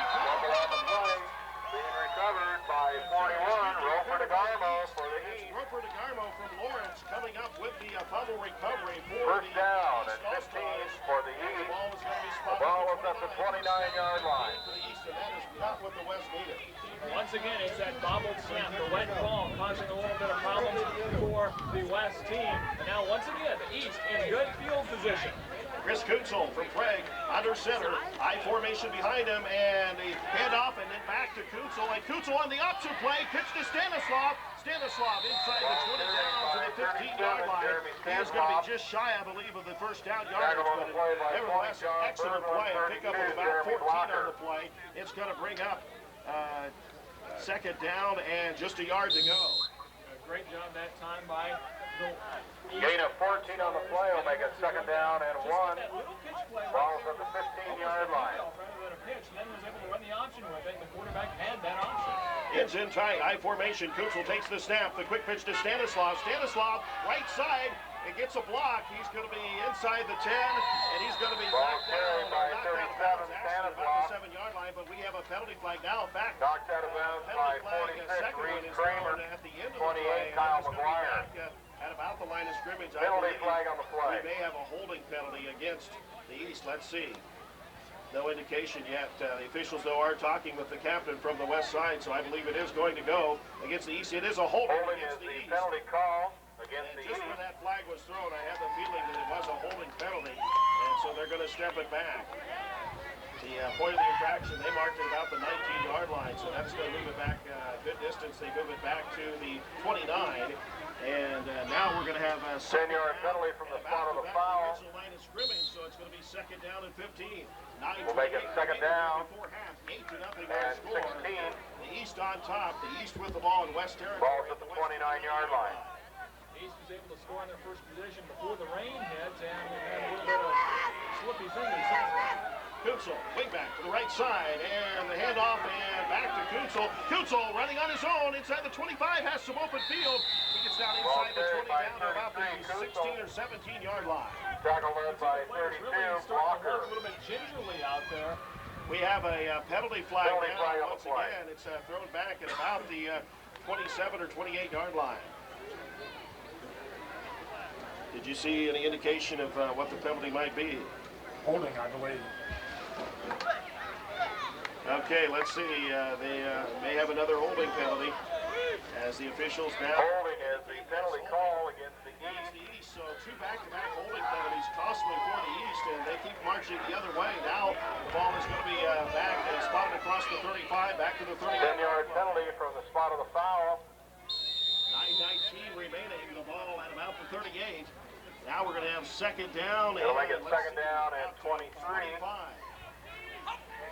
Fumble on the play. Being recovered by 41, Roper DeGarmo for the East. Roper DeGarmo from Lawrence coming up with the fumble recovery for First down and 15 for the East. The ball is at the 29-yard line. For the East, and that is not what the West needed. Once again, it's that bobbled snap, the wet ball causing a little bit of problems for the West team. And now, once again, the East in good field position. Chris Kuntzel from Craig under center. I formation behind him, and a handoff, and then back to Kuntzel. And Kuntzel on the option play, pitch to Stanislav. Stanislav inside the 20 down to the 15-yard line. He is going to be just shy, I believe, of the first down yardage, but nevertheless, an excellent play. A pickup of about 14 on the play. It's going to bring up second down and just a yard to go. Great job that time by the Gain of 14 on the play will make it second down and 1. Ball's at the 15-yard line. Rather than a pitch, and then was able to run the option with it. The quarterback had that option. It's in tight, I formation. Kuntzel takes the snap. The quick pitch to Stanislav. Stanislav, right side. It gets a block. He's going to be inside the 10, and he's going to be knocked down by 37, about the 7-yard line, but we have a penalty flag now. Back. Knocked out of bounds by 46, Reed Kramer. At the end of 28, the play, Kyle McGuire. At about the line of scrimmage. Penalty flag on the play. We may have a holding penalty against the East. Let's see. No indication yet. The officials, though, are talking with the captain from the west side, so I believe it is going to go against the East. It is a holding against is the the East. penalty call against And the just East. when that flag was thrown, I had the feeling that it was a holding penalty, and so they're going to step it back. The point of the infraction, they marked it about the 19-yard line, so that's going to move it back a good distance. They move it back to the 29, and now we're going to have a 10-yard penalty from the spot of the foul. Line of scrimmage, so it's going to be second down and 15. We'll make it second down before half, 8-0 and score. 16. The East on top, the East with the ball in West territory. Ball's at the 29-yard line. East was able to score on their first possession before the rain hit, and had a little bit of slippy fingers. Kuntzel, wingback to the right side, and the handoff, and back to Kuntzel. Kuntzel running on his own inside the 25, has some open field. He gets down inside the 20, down to about the 16 or 17-yard line. Tackle led by 32, Walker. A little bit gingerly out there. We have a penalty flag Penalty now. flag on Once the play. again, it's thrown back at about the 27 or 28-yard line. Did you see any indication of what the penalty might be? Holding, I believe. Okay, let's see. They may have another holding penalty as the officials now. Holding is the penalty call against the East. So two back-to-back holding penalties costly for the East, and they keep marching the other way. Now the ball is going to be back and spotted across the 35, back to the 30. 10-yard penalty from the spot of the foul. 9:19 remaining. The ball at about the 38. Now we're going to have second down. It'll make it second down and 23.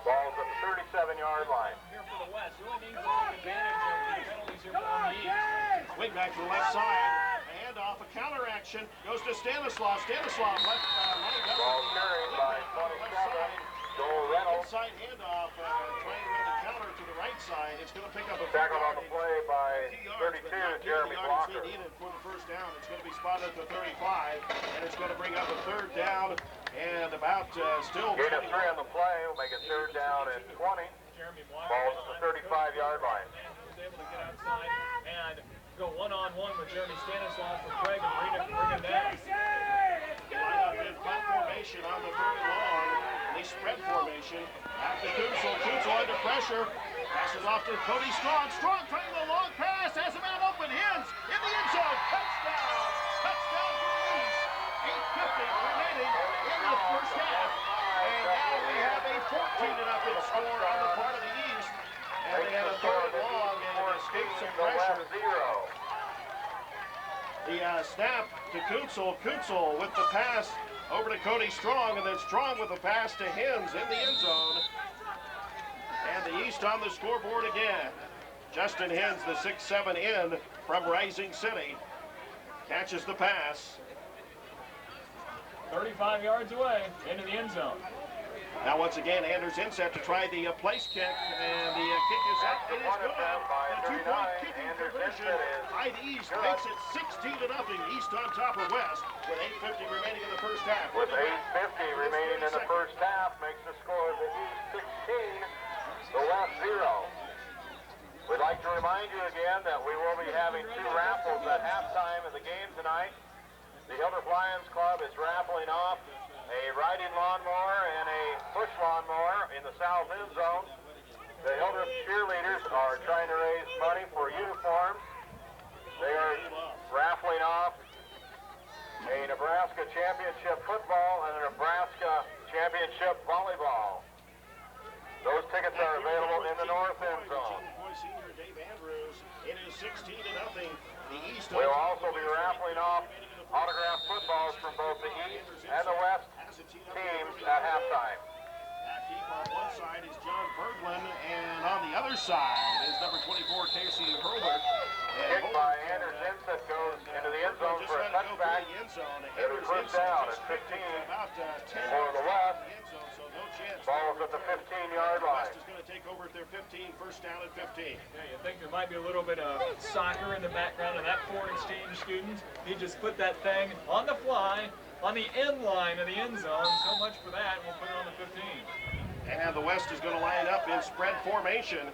Ball's at the 37-yard line. Here for the West, really needs to take advantage of the penalties here on the East. Wing back to the left side. Hand off counter action. Goes to Stanislav. Stanislav left line up. Ball carried by 27. Joel Reynolds. Inside handoff, trying to run the counter to the right side. It's going to pick up a Tackled on the play by 32, Jeremy Blocker. Needed for the first down. It's going to be spotted at the 35, and it's going to bring up a third down and about still. Gain of 3 on the play will make it third down and 20. Ball's at the 35-yard line. Was able to get outside and go one-on-one with Jeremy Stanislav for Craig and bring him down. Line up in front formation on the third and long. The spread formation. After Kunsel. Kunsel under pressure. Passes off to Cody Strong. Strong trying the long pass. Has a man open. Hins in the end zone. Touchdown. Touchdown for the East. 8:50 remaining in the first half. And now we have a 14-0 score on the part of the East. And they had a third and long and it escaped some pressure. The snap to Kunsel. Kunsel with the pass over to Cody Strong, and then Strong with a pass to Hins in the end zone. And the East on the scoreboard again. Justin Hins, the 6'7" in from Rising City, catches the pass. 35 yards away into the end zone. Now once again, Anders Inset to try the place kick, and the kick is up. It is good. A two-point kicking conversion by the East makes it 16-0. East on top of West with 8:50 remaining in the first half. With 8:50 remaining in the first half, makes the score the East 16, the West 0. We'd like to remind you again that we will be having 2 raffles at halftime of the game tonight. The Hildreth Lions Club is raffling off a riding lawnmower and a push lawnmower in the south end zone. The Hildreth cheerleaders are trying to raise money for uniforms. They are raffling off a Nebraska championship football and a Nebraska championship volleyball. Those tickets are available in the north end zone. Senior Dave Andrews. It is 16-0. The East. We'll also be raffling off autographed footballs from both the East and the West teams at halftime. Back deep on one side is John Berglund, and on the other side is number 24, Casey Hildreth. Kick by Anders Inset goes into the end zone for a touchback. It is first down at 15 for the West. Ball's at the 15-yard line. West is going to take over at their 15, first down at 15. Yeah, you think there might be a little bit of soccer in the background of that foreign exchange student. He just put that thing on the fly on the end line of the end zone. So much for that. We'll put it on the 15. And the West is going to line up in spread formation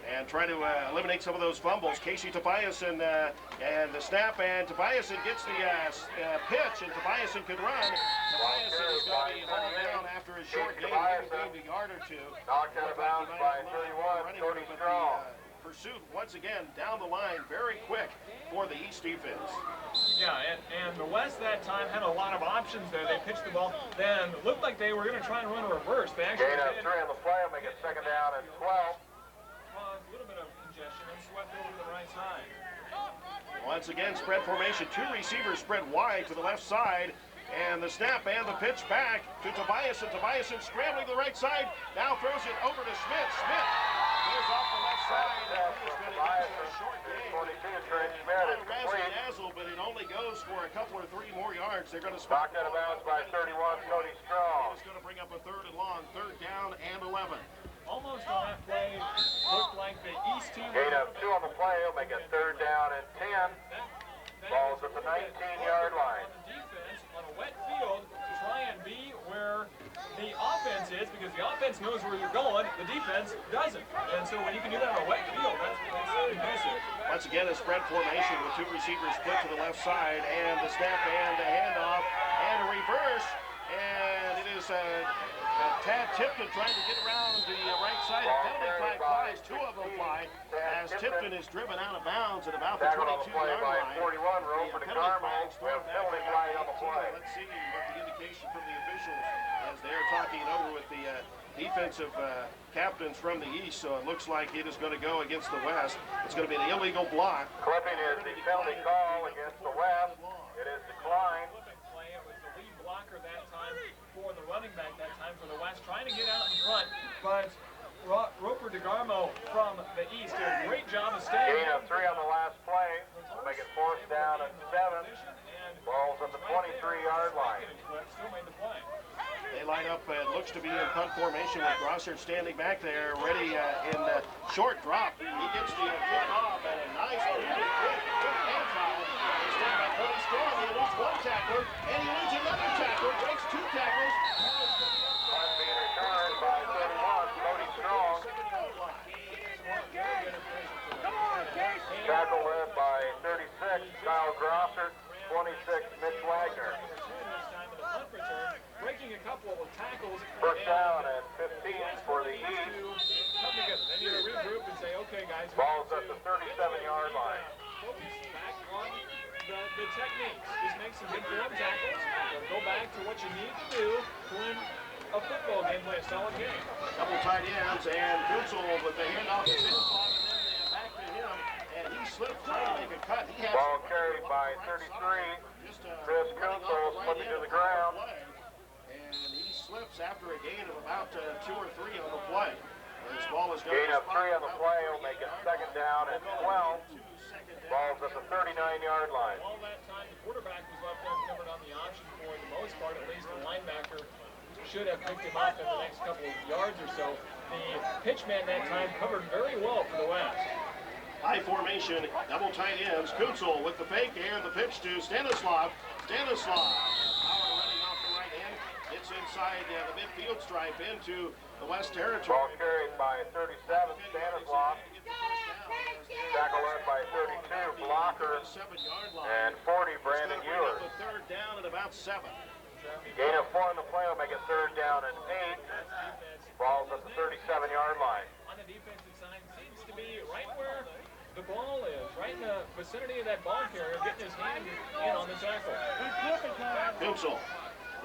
and try to eliminate some of those fumbles. Casey Tobiasen and the snap, and Tobiasen gets the pitch, and Tobiasen can run. Tobiasen is going to be hauled down after a short game, gained a yard or two. Knocked out of bounds by 31, Cody Strong. Pursuit once again down the line, very quick for the East defense. Yeah, and the West that time had a lot of options there. They pitched the ball, then looked like they were going to try and run a reverse. They actually gain of 3 on the play, will make it second down and 12. A little bit of congestion and swept over to the right side. Once again, spread formation. 2 receivers spread wide to the left side. And the snap and the pitch back to Tobiasen. Tobiasen scrambling to the right side. Now throws it over to Smith. Smith goes off the left side. And he is going to get a short game. 22, Trent Smith is complete. Dazzle, but it only goes for a couple or 3 more yards. They're going to knocked out of bounds by 31, Cody Strong. It's going to bring up a third and long. Third down and 11. Almost on that play, looked like the East team. Gain of 2 on the play, will make it third down and 10. Ball's at the 19-yard line. Defense on a wet field to try and be where the offense is, because the offense knows where you're going, the defense doesn't. And so when you can do that on a wet field, that's impressive. Once again, a spread formation with 2 receivers split to the left side, and the snap and the handoff and a reverse, and it is Tad Tipton trying to get around the right side. A penalty flag flies, 2 of them fly, as Tipton is driven out of bounds at about the 22-yard line. 41, Roper to Carmel. We have penalty flag on the play. Let's see what the indication from the officials as they are talking it over with the defensive captains from the East. So it looks like it is going to go against the West. It's going to be an illegal block. Clipping is the penalty call against the West. It is declined. It was the lead blocker that time for the running back that time for the West, trying to get out in front, but Roper DeGarmo from the East did a great job of staying. Gain of 3 on the last play. Make make it fourth down and 7. Ball's at the 23-yard line. Still made the play. They line up, it looks to be in punt formation with Grossert standing back there, ready in short drop. He gets the kick off and a nice, really quick hand foul. They stand by Cody Strong. He loses one tackler, and he loses another tackler, breaks 2 tackles. Punt being returned by 31, Cody Strong. Tackle led by 36, Kyle Grossert, 26, Mitch Wagner. Breaking a couple of tackles. First down and 15 for the East. Come together. They need to regroup and say, okay, guys. Ball's at the 37-yard line. Focus back on the techniques. Just make some good form tackles. Go back to what you need to do to win a football game, play a solid game. Couple tight ends, and Kuntzel with the handoff to Sinfog, and then back to him, and he slipped trying to make a cut. He has Ball carried by 33. Chris Kuntzel slipping to the ground. And he slips after a gain of about 2 or 3 on the play. This ball is going Gain of 3 on the play will make it second down and 12. Ball's at the 39-yard line. All that time, the quarterback was left uncovered on the option for the most part. At least the linebacker should have picked him up in the next couple of yards or so. The pitchman that time covered very well for the West. high formation, double tight ends. Kuntzel with the fake and the pitch to Stanislav. Stanislav, power running off the right hand. It's inside the midfield stripe into the West territory. Ball carried by 37, Stanislav. Tackle led by 32, Blocker. 7-yard line. And 40, Brandon Ewers. Third down at about 7. Gain of 4 on the play will make it third down and 8. Ball's at the 37-yard line. On the defensive side, seems to be right where the ball is, right in the vicinity of that ball carrier, getting his hand in on the tackle. Kuntzel,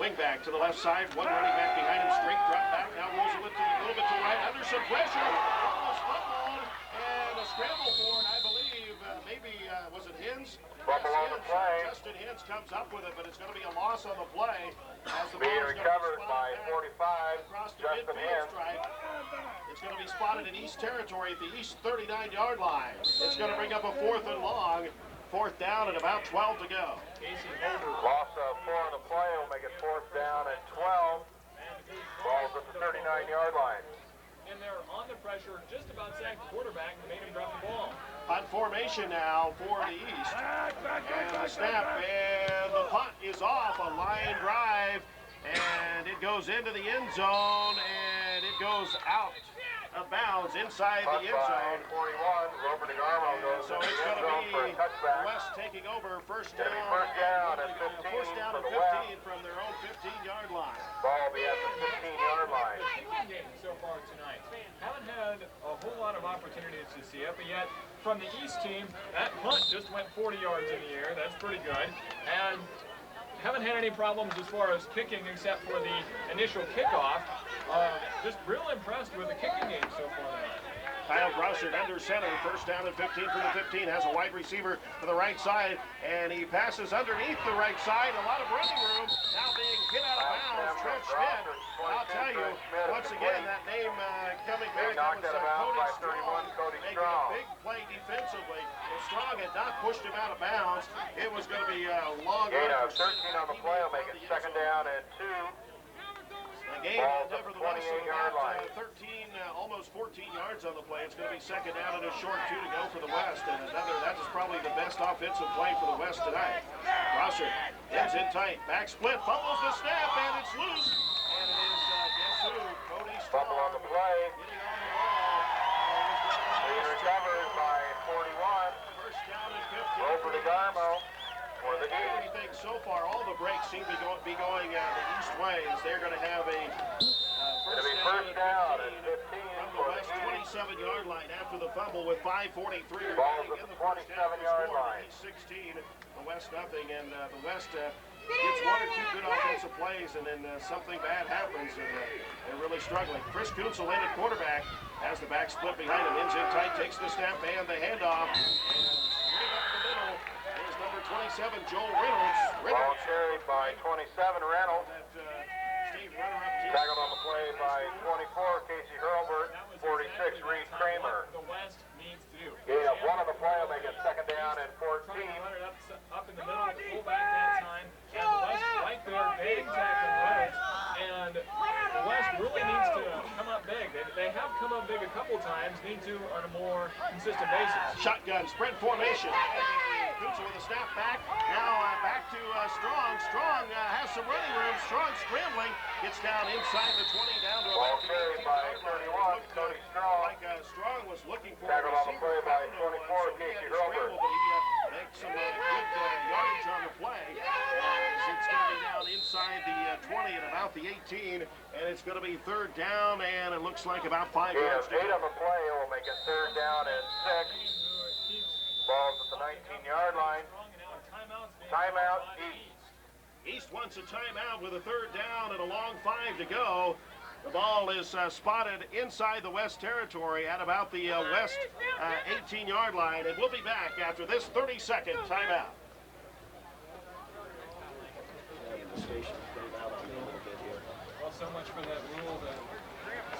wing back to the left side, one running back behind him, straight drop back, now moves a little bit to the right, under some pressure, almost fumbled, and a scramble for it, I believe, maybe, was it Hins? Fumble on the play. Justin Hins comes up with it, but it's going to be a loss on the play. As the Being ball is recovered gonna be by back 45, across the Justin midfield Hins. stripe. It's going to be spotted in East territory at the East 39-yard line. It's going to bring up a 4th and long. 4th down and about 12 to go. Loss of 4 on the play will make it 4th down and 12. Ball's at the 39-yard line. And they're on the pressure, just about sacked the quarterback and made him drop the ball. Punt formation now for the East. And the snap, and the punt is off. A line drive, and it goes into the end zone, and it goes out of bounds inside the end zone. 41, Robert DeGarmo goes So to the it's end going to zone for a be touchback. West taking over first Gonna down. be first down and 15 First down for and the 15 West. from their own 15-yard line. Ball will be at the 15-yard line. The kicking game so far tonight. Haven't had a whole lot of opportunities to see it, but yet from the East team, that punt just went 40 yards in the air. That's pretty good. And haven't had any problems as far as kicking except for the initial kickoff. Just real impressed with the kicking game so far tonight. Kyle Grossert under center, first down and 15 from the 15, has a wide receiver to the right side, and he passes underneath the right side, a lot of running room, now being hit out of bounds, Trent Schmidt. I'll tell you, once again, that name coming back, that was Cody Strong, making a big play defensively. If Strong had not pushed him out of bounds, it was going to be a long Gain run of for 13 on the play will make it second down and 2. The game, nevertheless, 28-yard line. 13, almost 14 yards on the play. It's going to be second down and a short 2 to go for the West. And that is probably the best offensive play for the West tonight. Grossert ends in tight. Back split, fumbles the snap, and it's loose. And it is, guess who? Cody Strong. Fumble on the play. Getting on the wall. Being recovered by 41. First down and 15. Robert DeGarmo for the East. Anything so far, all the breaks seem to be going the East way as they're going to have a First down and 15 from the for the West East. 27-yard line after the fumble with 5:43 Ball's remaining at in the the first half. 27-yard line. 16, the West nothing, and the West gets 1 or 2 good offensive plays, and then something bad happens, and they're really struggling. Chris Kuntzel in at quarterback, has the back split behind him, ends in tight, takes the snap and the handoff, and straight up the middle is number 27, Joel Reynolds. Ball carried by 27, Reynolds. Tackled on the play by 24, Casey Hurlbert. 46, Reed Kramer. The West needs to do. Gain of 1 on the play will make it second down down and 14. Trying to run it up in the middle of the fullback that time. And the West right there, big tackling runners. And the West really needs to come up big. They have come up big a couple times, need to on a more consistent basis. Shotgun spread formation. Kuntzel with a snap back. Now back to Strong. Strong has some running room. Strong scrambling. Gets down inside the 20, down to Ball about the carried by 31, Cody Strong. Like Strong was looking for Tackled a on the receiver. play by Found no one, 24, so he had Casey to scramble, Hildreth. but he makes some good yardage on the play. As it's going to be down inside the 20 at about the 18, and it's going to be third down, and it looks like about 5 He yards has to 8 go. on the play. It will make it third down and 6. Ball's at the 19-yard line. Timeout, East. East wants a timeout with a third down and a long 5 to go. The ball is spotted inside the West territory at about the West 18-yard line, and we'll be back after this 30-second timeout. The station's been out on me a little bit here. Well, so much for that rule that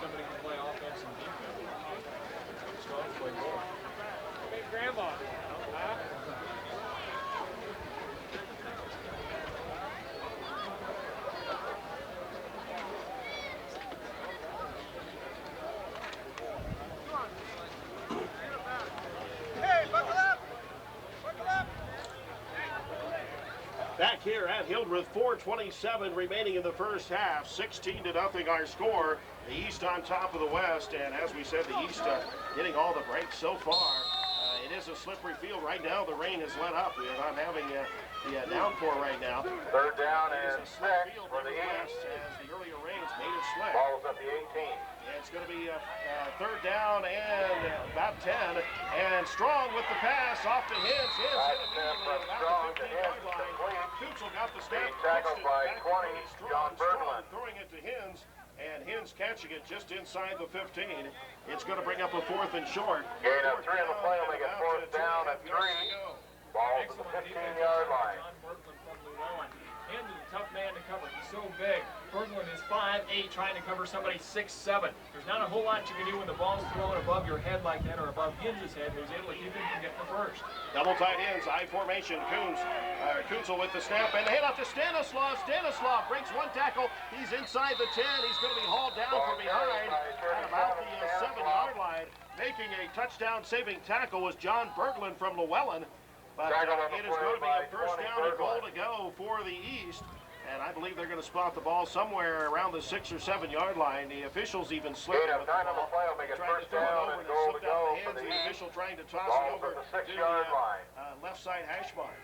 somebody can play offense and defense. Strong play more. Hey, Grandma. Huh? Back here at Hildreth, 4:27 remaining in the first half. 16-0 our score. The East on top of the West, and as we said, the East getting all the breaks so far. It is a slippery field right now. The rain has let up. We are not having the downpour right now. Third down and 6 Field for the nevertheless, East. as the earlier rains made it slip. Ball's at the 18. It's going to be third down and about 10. And Strong with the pass off to Hintz. Hintz hit immediately at about the 15-yard line. Kuntzel got the snap. Being tackled by 20, John Berglund. Throwing it to Hintz. And Hintz catching it just inside the 15. It's going to bring up a 4th and short. Gain of 3 on the play will make it 4th down and 3. Ball's at the 15-yard line. John Berglund from Llewellyn. And a tough man to cover. He's so big. Berglund is 5'8", trying to cover somebody 6'7". There's not a whole lot you can do when the ball's thrown above your head like that or above Hinz's head, who's able to keep him from getting the first. Double tight ends, I formation. Kuntzel with the snap and the hand off to Stanislav. Stanislav breaks one tackle. He's inside the 10. He's going to be hauled down from behind at about the 7-yard line. Making a touchdown-saving tackle was John Berglund from Llewellyn. But it is going to be a first down and goal to go for the East. And I believe they're going to spot the ball somewhere around the 6 or 7-yard line. The officials even slipped Gain with of the 9 on the ball. play will make it Trying to first throw it down over and and it goal to slipped go out of the for hands the of the East. official trying to toss it Ball's over at the to 6-yard the line. left side hash mark.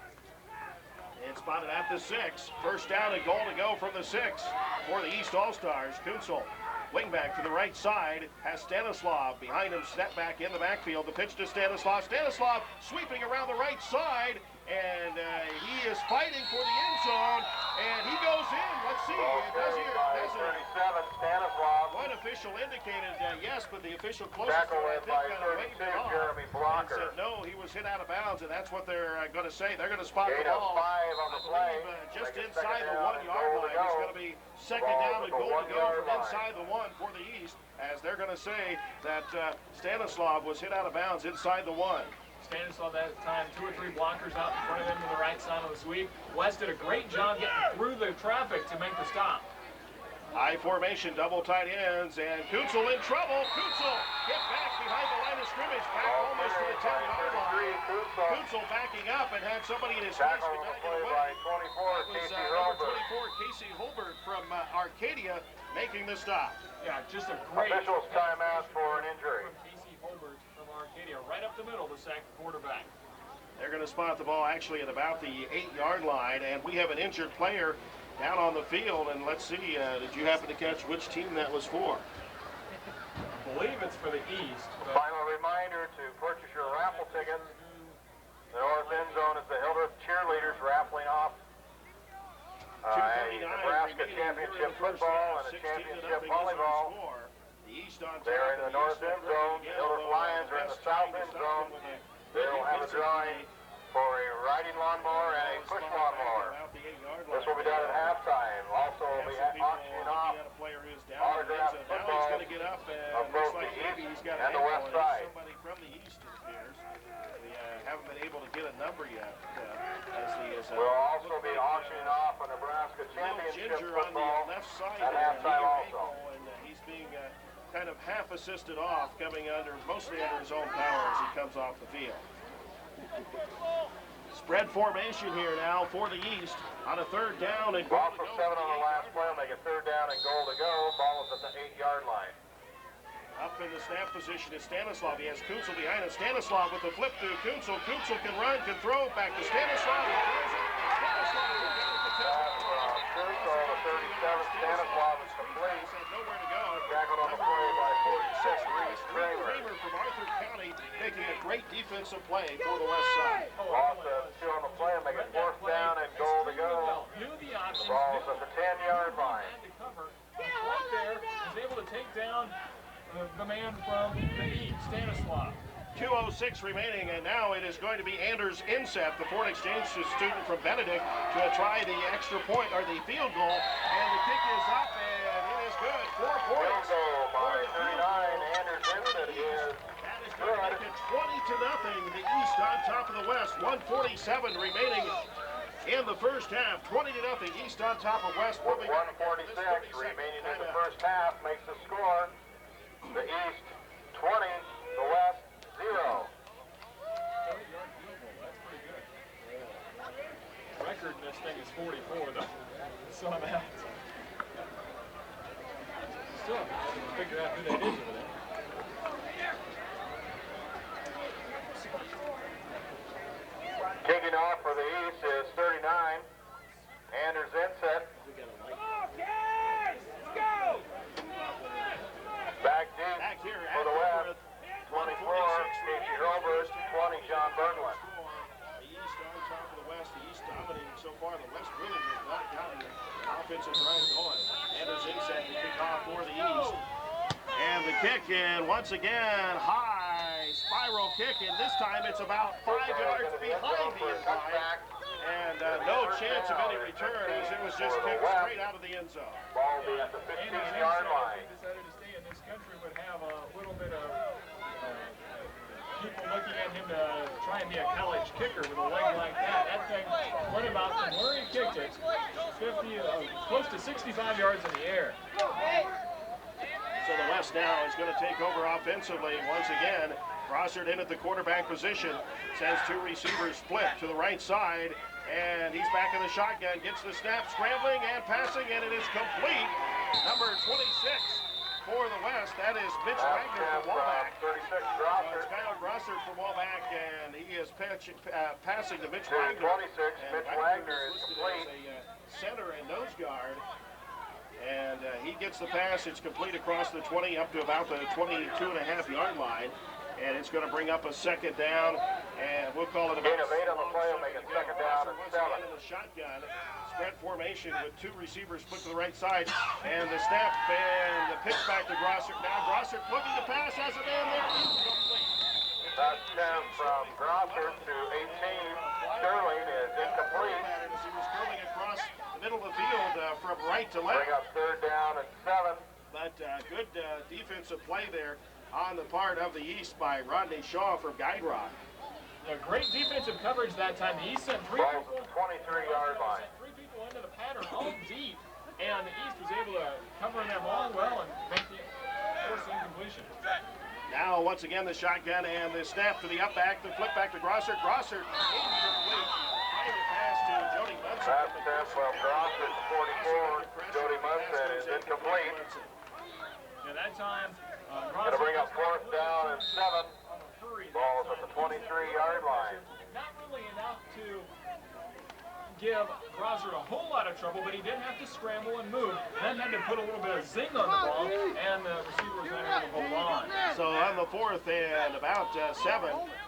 It's spotted at the 6. First down and goal to go from the 6 for the East All-Stars. Kuntzel, wingback to the right side, has Stanislav behind him, step back in the backfield. The pitch to Stanislav. Stanislav sweeping around the right side, and he is fighting for the end zone, and he goes in. Let's see. Ball carried by 37, Stanislav. One official indicated yes, but the official closest Tackle to it, I led think, by kind of waved 32, it off Jeremy and Blocker. said no, he was hit out of bounds, and that's what they're going to say. They're going to spot Gain the of ball. 5 on the play. Just Make it inside second the down 1-yard and goal to line. go. It's going to be second Ball down at and the goal to go 1-yard from line. inside the 1 for the East, as they're going to say that Stanislav was hit out of bounds inside the 1. Stanislav that time, 2 or 3 blockers out in front of him to the right side of the sweep. West did a great job getting through the traffic to make the stop. High formation, double tight ends, and Kuntzel in trouble. Kuntzel hit back behind the line of scrimmage, back Ball almost to the carried 10-yard by line. 33, Kuntzel. Kuntzel backing up and had somebody in his face Tackle on the behind play the by way. 24, That was Casey number Hildreth. 24, Casey Hildreth from Arcadia, making the stop. Yeah, just a great Officials timeout for an injury. from Casey Hildreth from Arcadia, right up the middle to sack the quarterback. They're going to spot the ball actually at about the 8-yard line, and we have an injured player down on the field, and let's see, did you happen to catch which team that was for? I believe it's for the East. Final reminder to purchase your raffle tickets. The north end zone is the Hildreth cheerleaders raffling off a 2:39 Nebraska remaining championship here in the first football half. and a 16-0 championship is our volleyball. score. The East on top. They're in the and north East end up zone. again, Hildreth although Lions are in the West south trying to end stop zone. them with a They'll have a drawing for a riding lawnmower and a push lawnmower. This will be done at halftime. Also, we'll be auctioning off autographed Now he's going to get footballs up and of looks both like the maybe east he's got and an the ankle, west and it's side. somebody from the East, it appears. We haven't been able to get a number yet. We'll also be auctioning off a Nebraska championship Ginger on the football left side at there, halftime also. and he's being kind of half assisted off, coming mostly under his own power as he comes off the field. Spread formation here now for the East on a third down and goal Ball to for go. 7 on the last play. Make it third down and goal to go. Ball is at the 8-yard line. Up in the snap position is Stanislav. He has Kuntzel behind him. Stanislav with the flip to Kuntzel. Kuntzel can run, can throw. Back to Stanislav. He throws it. Stanislav will get it to Kuntzel, the 37, Stanislav is complete. Nowhere to go. Tackled on the play by 46, Reese Kramer. Kramer from Arthur County making a great defensive play for the west side. Loss of 2 on the play. Make it fourth down and goal to go. Knew the options. The ball is at the 10-yard line. Right there, was able to take down the man from the East, Stanislav. 2:06 remaining, and now it is going to be Anders Inset, the foreign exchange student from Benedict, to try the extra point or the field goal. And the kick is up, and it is good. 4 points. Field goal by 39. Anders Inset is That is going to make it 20-0. The East on top of the West. 1:47 remaining in the first half. 20-0. East on top of West. with 1:46 remaining in the first half. Makes the score. The East 20, the West 0. Record in this thing is 44, though. So I'm out. Still haven't figured out who that is over there. Kicking off for the East is 39. Anders Inset. Back deep Back here for the West. 24, Casey Hildreth. 20, John Berglund. The East on top of the West. The East dominating so far. The West really has not gotten the offensive drive going. Anders Inset to kick off for the East. And the kick in once again, high spiral kick, and this time it's about 5 yards behind the end line. And no chance of any return as it was just kicked straight out of the end zone. Ball be at the 15-yard line. If he decided to stay in this country, would have a little bit of people looking at him to try and be a college kicker with a leg like that. That thing went about from where he kicked it, 50, close to 65 yards in the air. So the West now is going to take over offensively once again. Grossert in at the quarterback position. Sends 2 receivers split to the right side. And he's back in the shotgun. Gets the snap, scrambling and passing, and it is complete. Number 26 for the West. That is Mitch Wagner from Wallback. 36, It's Grossert. Kyle Grossert from Wallback, and he is passing to Mitch To Wagner. 26, And Mitch Wagner Wagner is listed complete. as a center and nose guard. And he gets the pass. It's complete across the 20 up to about the 22.5-yard line. And it's going to bring up a second down. And we'll call it about Gain of 8 on the play will make it second down and once 7. again in the shotgun. Spread formation with 2 receivers split to the right side. And the snap and the pitch back to Grossert. Now Grossert looking to pass. Has a man there. Incomplete. That's 10 from Grossert to 18. Sterling is incomplete. As he was curling across the middle of the field from right to left. Bring up third down and 7. But good defensive play there on the part of the East by Rodney Shaw from Guide Rock. A great defensive coverage that time. The East sent 3 Ball's people. at the 23-yard line. Sent 3 people into the pattern all deep, and the East was able to cover them all well and make the force incompletion. Now once again the shotgun and the snap to the up back, the flip back to Grossert. Grossert incomplete. Trying to pass to Jody Munson. That's 10 from Grossert to 44. Jody Munson is incomplete. And that time, Going to bring up fourth down and 7. on a hurry. Ball's at the 23-yard line. Not really enough to give Grossert a whole lot of trouble, but he did have to scramble and move. Then had to put a little bit of zing on the ball, and the receiver was able to hold on. So on the 4th and about 7,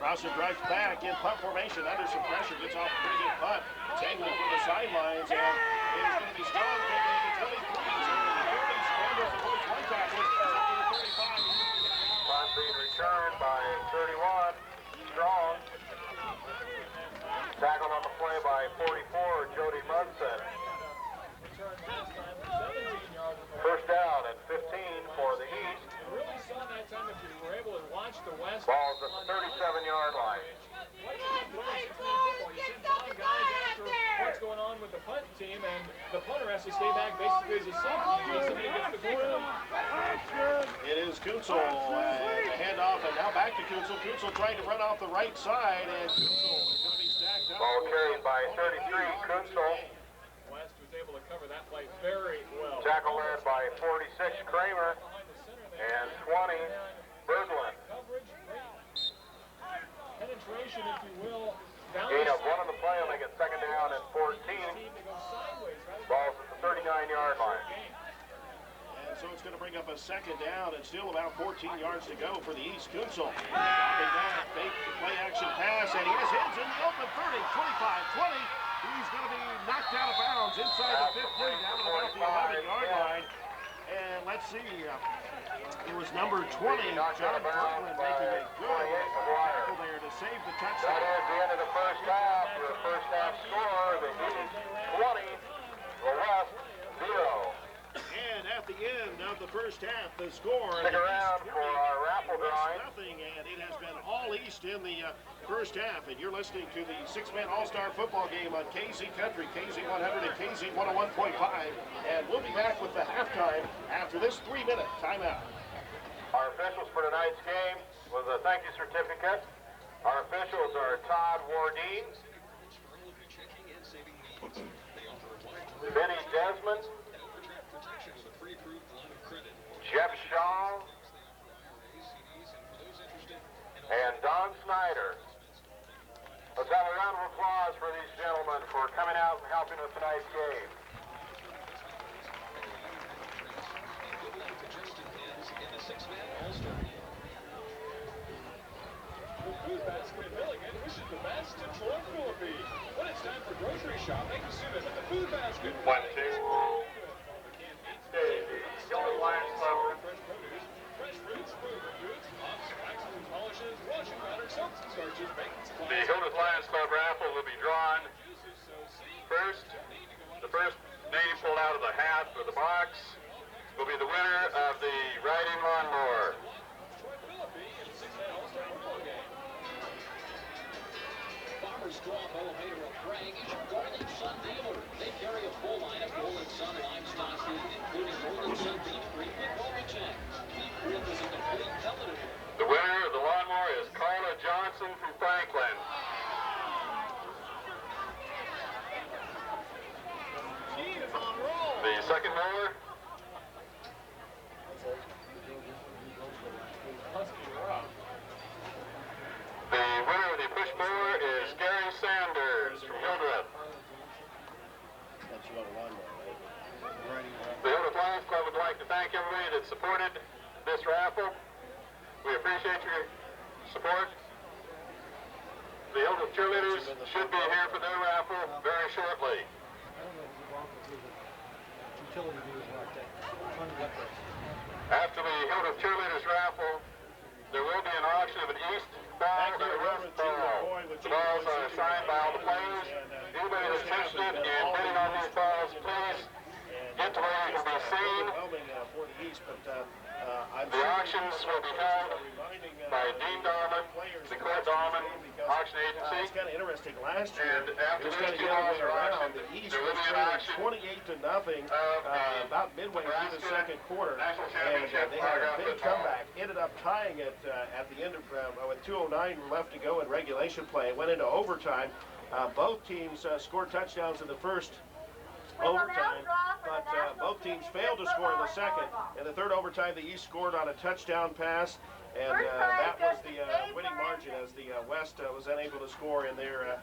Grossert drives back in punt formation under some pressure, gets off a pretty good punt. It's angling for the sidelines, and it is going to be strong taking it to 23. Scrambles avoids one tackle. Punt being returned by 31. Strong. Tackled on the play by 44, Jody Munson. First down and 15 for the East. You really saw that time if you were able to watch the West. Ball's at the 37-yard line. punt team, and the punter has to stay back basically as a safety until somebody gets the corner. It is Kunzel, the handoff, and now back to Kunzel. Kunzel trying to run off the right side, and Kunzel is going to be stacked up. Ball carried by 33, Kunzel. West was able to cover that play very well. Tackle led by 46, Kramer, and 20, Berglund. Coverage, great penetration, if you will. Gain of 1 on the play, and they get second down and 14. Ball's at the 39-yard line. And so it's going to bring up a second down and still about 14 yards to go for the East. Kunzel dropping down, fake play action pass, and he has hands in the open 30, 25, 20. He's going to be knocked out of bounds inside the 15, down to about the 11-yard line. And let's see, it was number 20, John Berglund, making a good tackle there to save the touchdown. That is the end of the first half. Your first half score, the East 20, the West 0. And at the end of the first half, the score Stick around for our raffle drawing. nothing, and it has been all East in the first half. And you're listening to the six-man All-Star football game on KZ Country, KZ 100 and KZ 101.5. And we'll be back with the halftime after this 3-minute timeout. Our officials for tonight's game with a thank you certificate. Our officials are Todd Wardeen, Benny Desmond, Jeff Shaw, and Don Snyder. Let's have a round of applause for these gentlemen for coming out and helping with tonight's game. The food basket at Milligan wishes the best to Troy Filipi. When it's time for grocery shopping, soon as at the food basket. 1, 2. Hilton Lions Club. Fresh produce, fresh fruits, flavor foods, pops, waxes and polishes, washing powder, soaps and starches, baking supplies. The Hildreth Lions Club raffle will be drawn first. The first name pulled out of the hat or the box will be the winner of the riding lawnmower. Troy Filipi in the six-man All-Star football game. Farmer's Co-op elevator of Bragg is your Golden Sun dealer. They carry a full line of Golden Sun livestock food, including Golden Sun beef cream with Volvicheck. Beef cream is a complete pellet. The winner of the lawnmower is Carla Johnson from Franklin. She is on a roll. The second mower, Husky rough. the winner of the push mower is Gary Sanders from Hildreth. That's you on a lawnmower, right? The Hildreth Lions Club would like to thank everybody that supported this raffle. We appreciate your support. The Hildreth cheerleaders should be here for their raffle very shortly. After the Hildreth cheerleaders raffle, there will be an auction of an East ball and a West ball. The balls are assigned by all the players. Anybody that's interested in bidding on these balls, please get to where you can be seen. For the East, but The auctions will be held by Dean Darman, the Court Darman Auction it's Agency. kind of interesting. Last year, And after it was these kind of two the other balls way are around. auctioned, The East there was will be an trailing auction 28-0 of the about midway through the Nebraska second quarter, National and Championship they had a paragraph big football. comeback. Ended up tying it at the end of with 2:09 left to go in regulation play. It went into overtime. Both teams scored touchdowns in the first overtime, but both teams failed to score in the second. In the third overtime, the East scored on a touchdown pass, and that was the winning margin as the West was unable to score in their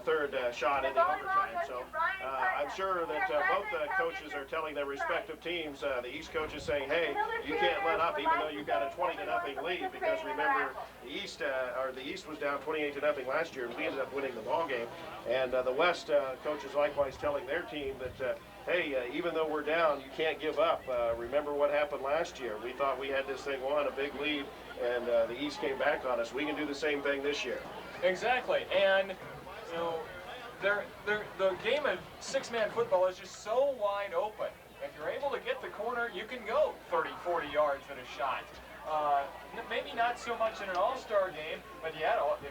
third shot in the overtime. So I'm sure that both coaches are telling their respective teams, the East coach is saying, hey, you can't let up even though you've got a 20-0 lead, because remember, the East was down 28-0 last year, and we ended up winning the ball game. And the West coach is likewise telling their team that, hey, even though we're down, you can't give up. Remember what happened last year. We thought we had this thing won, a big lead, and the East came back on us. We can do the same thing this year. Exactly, and you know, the game of six-man football is just so wide open. If you're able to get the corner, you can go 30, 40 yards at a shot. Maybe not so much in an all-star game, but yeah, if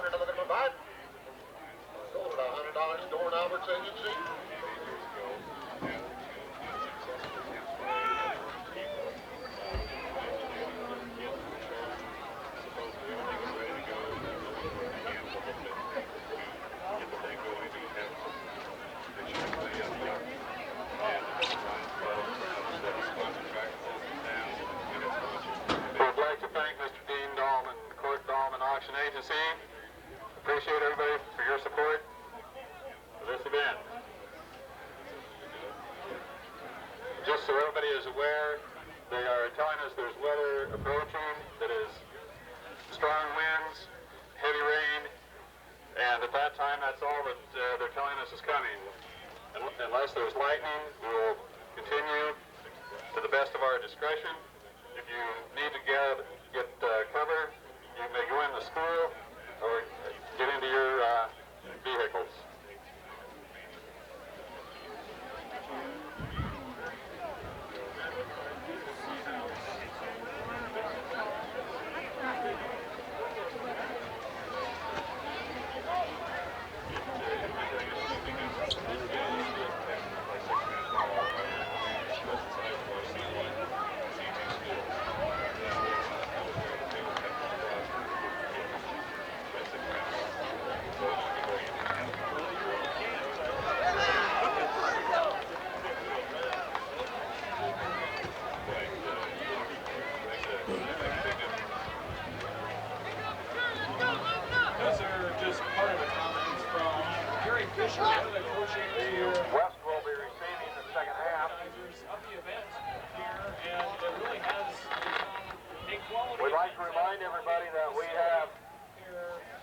$100 provide. Sold at $100 store in Albert's agency. We'd like to thank Mr. Dean Dahlman, Court Dahlman Auction Agency. Appreciate everybody for your support for this event. Just so everybody is aware, they are telling us there's weather approaching that is strong winds, heavy rain, and at that time that's all that they're telling us is coming. Unless there's lightning, we will continue to the best of our discretion. If you need to get cover, you may go in the school or get into your vehicles.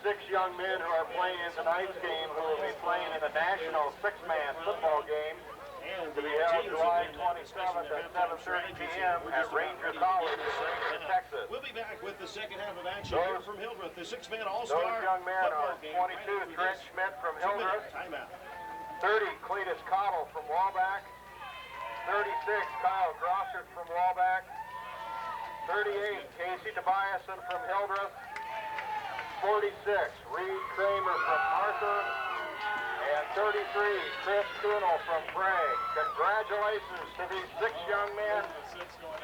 6 young men who are playing in tonight's game who will be playing in the national 6-man football game to be held July 27th at 7:30 p.m. at Ranger College in Ranger, Texas. We'll be back with the second half of action here from Hildreth, the 6-man all-star. Those young men are football 22, game. Trent Schmidt from Hildreth. Timeout. 30, Cletus Cottle from Wallback. 36, Kyle Grossert from Wallback. 38, Casey Tobiasen from Hildreth. 46, Reed Kramer from Arthur. And 33, Chris Kuhnel from Bragg. Congratulations to these 6 young men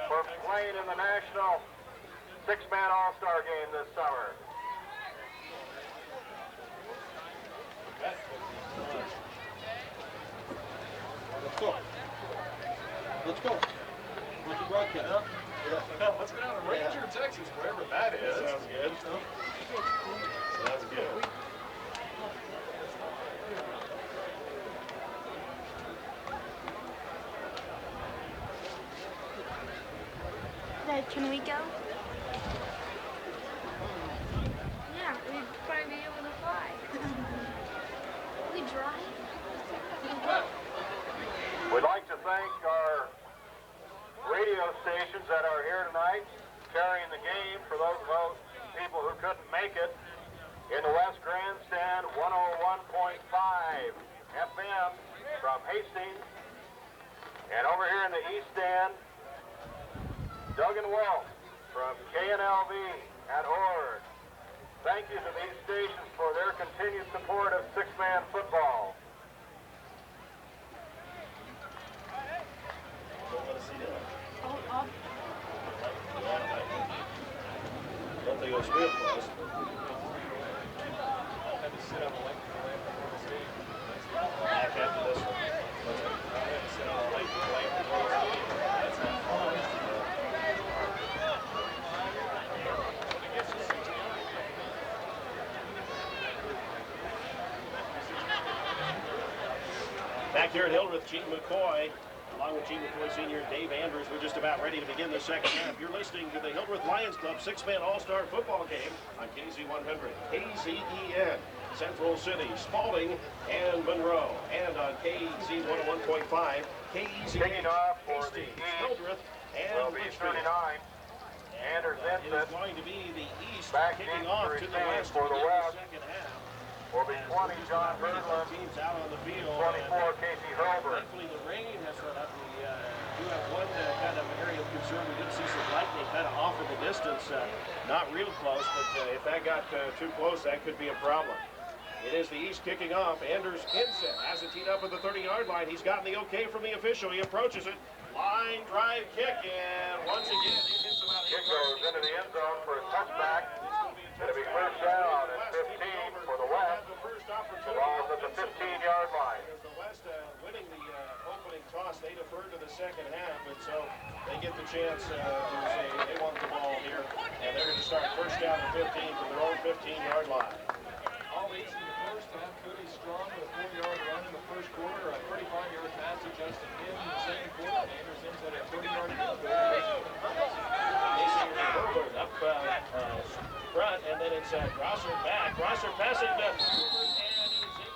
for playing in the national 6-man all-star game this summer. Let's go. Let's go. What's the broadcast? Let's go down to Ranger, Texas, wherever that is. Sounds good. Sounds good. Dad, can we go? Yeah, we'd probably be able to fly. We drive? We'd like to thank our radio stations that are here tonight, carrying the game for those of those people who couldn't make it. In the West Grandstand, 101.5 FM from Hastings. And over here in the East Stand, Doug and Welch from KNLV at Ord. Thank you to these stations for their continued support of 6-man football. Don't think it was real close. Had to sit on the length of the land before this game. Back after this one. I had to sit on the length of the land before this game. That's not fun. Back here at Hildreth, Gene McCoy, along with Gene McCoy Sr. and Dave Andrews, we're just about ready to begin the second half. You're listening to the Hildreth Lions Club 6-man all-star football game on KZ100, KZEN, Central City, Spalding, and Monroe. And on KZ101.5, KEZN, Kicking off for the Hastings, East Hildreth, and will be Litchfield. 39. Anders It is Vincent going to be the East back kicking deep off to to the receive west for to the begin West. the second half. Will be 20, John Berglund. Teams out on the field. 24, Casey Hurlbert. Thankfully, the rain has run up. We do have one kind of area of concern. We did see some lightning kind of off of the distance. Not real close, but if that got too close, that could be a problem. It is the East kicking off. Anders Hinson has it teed up at the 30-yard line. He's gotten the okay from the official. He approaches it. Line drive kick, and once again, it hits about 8 Kick goes into the end zone for a touchback. It'll be first down and 15 for the West. The ball's at the 15-yard line. The West winning the opening toss, they deferred to the second half, and so they get the chance to say they want the ball here, and they're going to start first down and 15 from their own 15-yard line. All East in the first half. Cody Strong with a 4-yard run in the first quarter. A 35-yard pass to Justin Hill in the second quarter. Anderson's at a 30-yard field goal. Herbert up front, and then it's Grosser back. Grosser passing to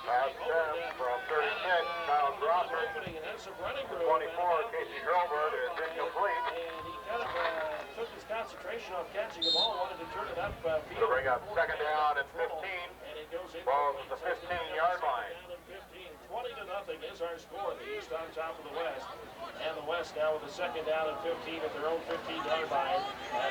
Pass attempt from 36, Kyle Grosser. opening and has some running room. 24, Casey Hurlbert is incomplete. And he kind of took his concentration off catching the ball, wanted to turn it up field. It'll bring up second down and 15. And it goes in. Ball's at the 15-yard line. 20-0 is our score. The East on top of the West. And the West now with a second down and 15 at their own 15-yard line,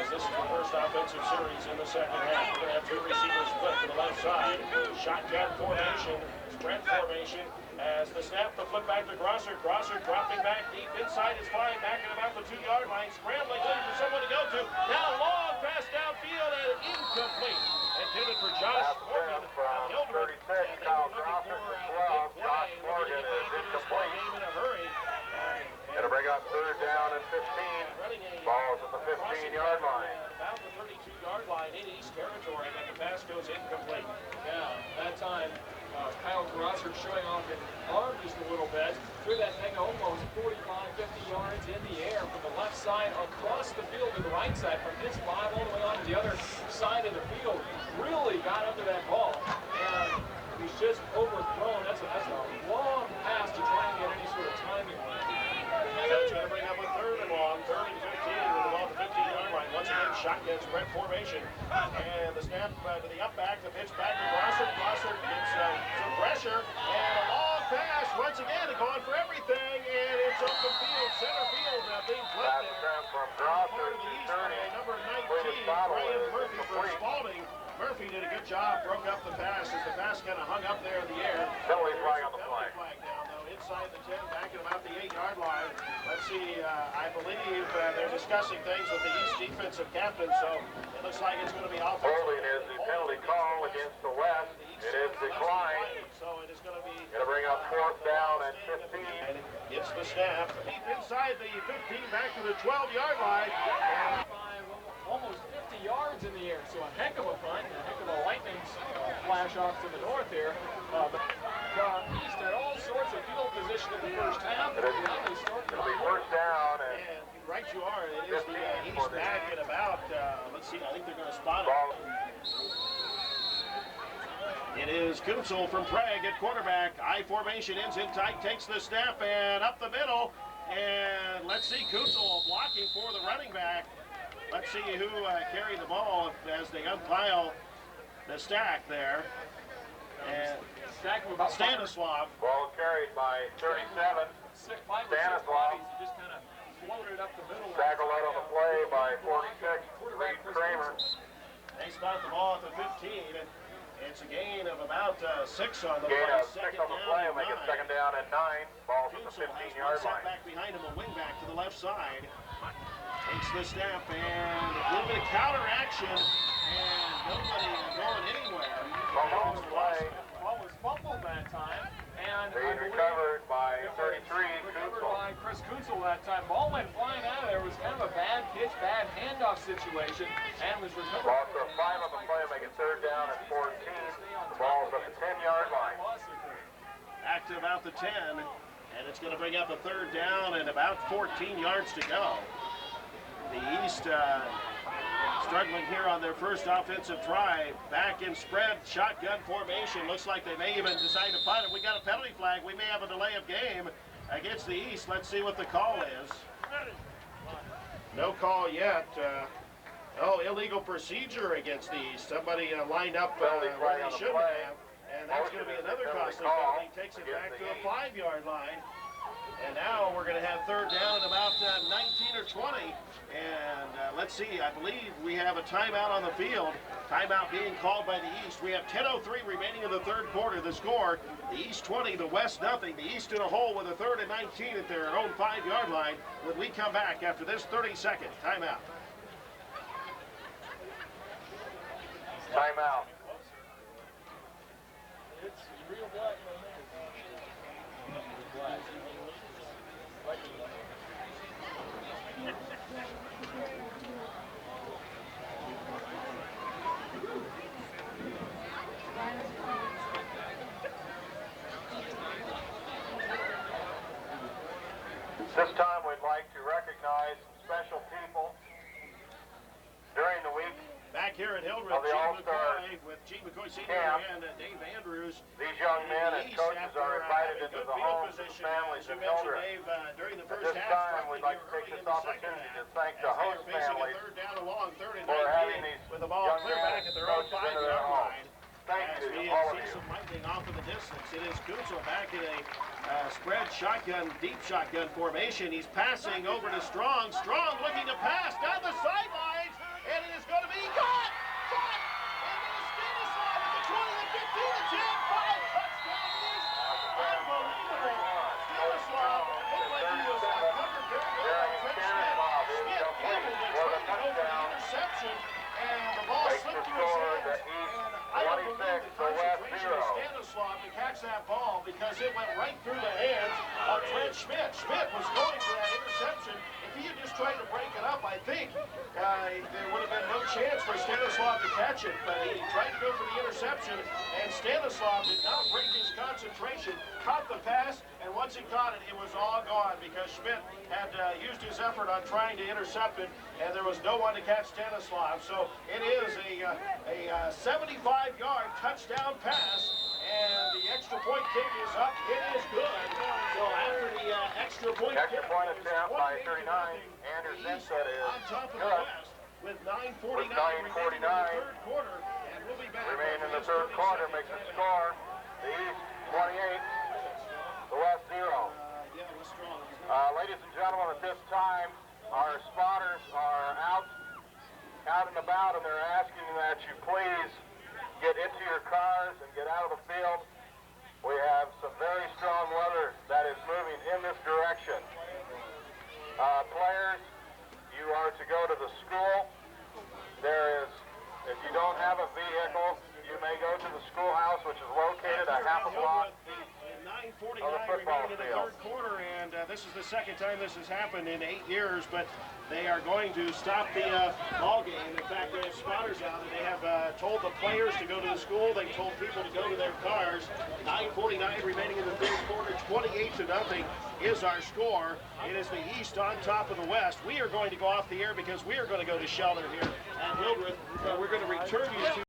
as this is the first offensive series in the second half. We're going to have two receivers split to the left side. Shotgun formation, spread formation. As the snap, the flip back to Grosser. Grosser dropping back deep inside his line, back at about the 2-yard line, scrambling, looking for someone to go to. Now long pass downfield and incomplete. Intended for Josh Morgan From of Hildreth. 36, Kyle Grosser to 12. Josh Morgan is incomplete. In a hurry. It'll bring up third down and 15. Ball's at the 15-yard line. About the 32-yard line in East territory, and the pass goes incomplete. Yeah, that time, Kyle Grosser showing off his arm just a little bit. Threw that thing almost 45, 50 yards in the air from the left side across the field to the right side, from his 5 all the way on to the other side of the field. Really got under that ball, and he's just overthrown. That's a long pass to try and get any sort of timing on it. That's going to bring up a 3rd and long, 3rd and 15 with the ball at the 15-yard line. Once again, shotgun spread formation. And the snap to the up back, the pitch back to Grosser. Grosser gets some pressure, and a long pass. Once again, going for everything, and it's open field, center field, being flipped. From Part Grosser of the to East by number 19, Brian Murphy for Spalding. Murphy did a good job, broke up the pass as the pass kind of hung up there in the air. Penalty flag on the Penalty play. flag down, though, inside the 10, back at about the 8-yard line. Let's see, I believe they're discussing things with the East defensive captain, so it looks like it's going to be offensive. Holding is the penalty call against the West. It is declined. So it is going to be... Going to bring up 4th down and 15. And gets the snap. Deep inside the 15, back to the 12-yard line. And almost 50 yards in the air, so a heck of a punt, a heck of a lightning flash off to the north here. The East had all sorts of field position in the first half. It'll be 1st down and right you are. It is the East back at about, let's see, I think they're going to spot it. It is Kunsel from Prague at quarterback. I formation, ends in tight, takes the snap and up the middle. And let's see, Kunsel blocking for the running back. Let's see who carried the ball as they unpile the stack there. And Stanislav. Ball carried by 37. Stanislav. Just kind of floated up the middle. Tackled out on the play by 46. Reed Kramer. They spot the ball at the 15. It's a gain of about 6 on the play. Gain of 6 on the play. Make it 2nd down and 9. Ball from the 15-yard line. Back behind him, a wing back to the left side. Takes the snap and a little bit of counter action, and nobody going anywhere. Ball play. Ball was fumbled that time, and being recovered by 33. Recovered by Chris Kunsel that time. Ball went flying out of there. It was kind of a bad pitch, bad handoff situation, and was recovered. Loss of 5 on the play, make it 3rd down and 14. The ball's at the 10-yard line. Back to about the 10, and it's going to bring up a 3rd down and about 14 yards to go. The East struggling here on their first offensive try. Back in spread shotgun formation. Looks like they may even decide to punt it. We got a penalty flag. We may have a delay of game against the East. Let's see what the call is. No call yet. Illegal procedure against the East. Somebody lined up where they shouldn't have. And that's going to be another costly penalty. Takes it back to the 5-yard line. And now we're going to have 3rd down at about 19 or 20. And let's see, I believe we have a timeout on the field. Timeout being called by the East. We have 10:03 remaining in the 3rd quarter. The score, the East 20, the West nothing. The East in a hole with a 3rd and 19 at their own 5-yard line. When we come back after this 30-second timeout. Timeout. It's real black. This time we'd like to recognize special people during the week. Back here at Hildreth, Of the All-Star with Gene McCoy Sr. camp. and Dave Andrews. These young men and coaches are invited into the homes of families in Hildreth. During the At first this half, time, we'd like to take this opportunity to thank the host families for having these with the ball young clear men back at and their own coaches into 5-yard their line. homes. Thank As you we to all of see you. some lightning off in the distance. It is Kunsel back in a spread shotgun, deep shotgun formation. He's passing over to Strong. Strong looking to pass down the sidelines, and it is going to be caught! Caught! And it is Stanislav at the 20, the 15, the 10, 5 touchdown East. Unbelievable! Stanislav looked like he was covered very well. Smith able to try to go for the interception, and the ball slipped through his hands. And I don't believe the concentration of Stanislav to catch catch that ball because it went right through the hands of Trent Schmidt. Schmidt was going for that interception. If he had just tried to break it up, I think there would have been no chance for Stanislav to catch it. But he tried to go for the interception, and Stanislav did not break his concentration, caught the pass, and once he caught it, it was all gone because Schmidt had used his effort on trying to intercept it, and there was no one to catch Stanislav. So it is a 75-yard touchdown pass, and the extra point kick is up. It is good. So after the extra point Extra kick, point attempt by 39. Anders Vincent is on top of the good. West with 9:49 With 9:49 remaining in the third quarter, and we'll be back. Remain in the third quarter, makes it score. The East 28, the West 0. Ladies and gentlemen, at this time, our spotters are out and about, and they're asking that you please get into your cars and get out of the field. We have some very strong weather that is moving in this direction. Players, you are to go to the school. There is, if you don't have a vehicle, you may go to the schoolhouse, which is located a half a block. 9:49 remaining in the third quarter, and this is the second time this has happened in 8 years, but they are going to stop the ball game. In fact, they have spotters out, and they have told the players to go to the school. They've told people to go to their cars. 9:49 remaining in the third quarter, 28-0 is our score. It is the East on top of the West. We are going to go off the air because we are going to go to shelter here at Hildreth. We're going to return you to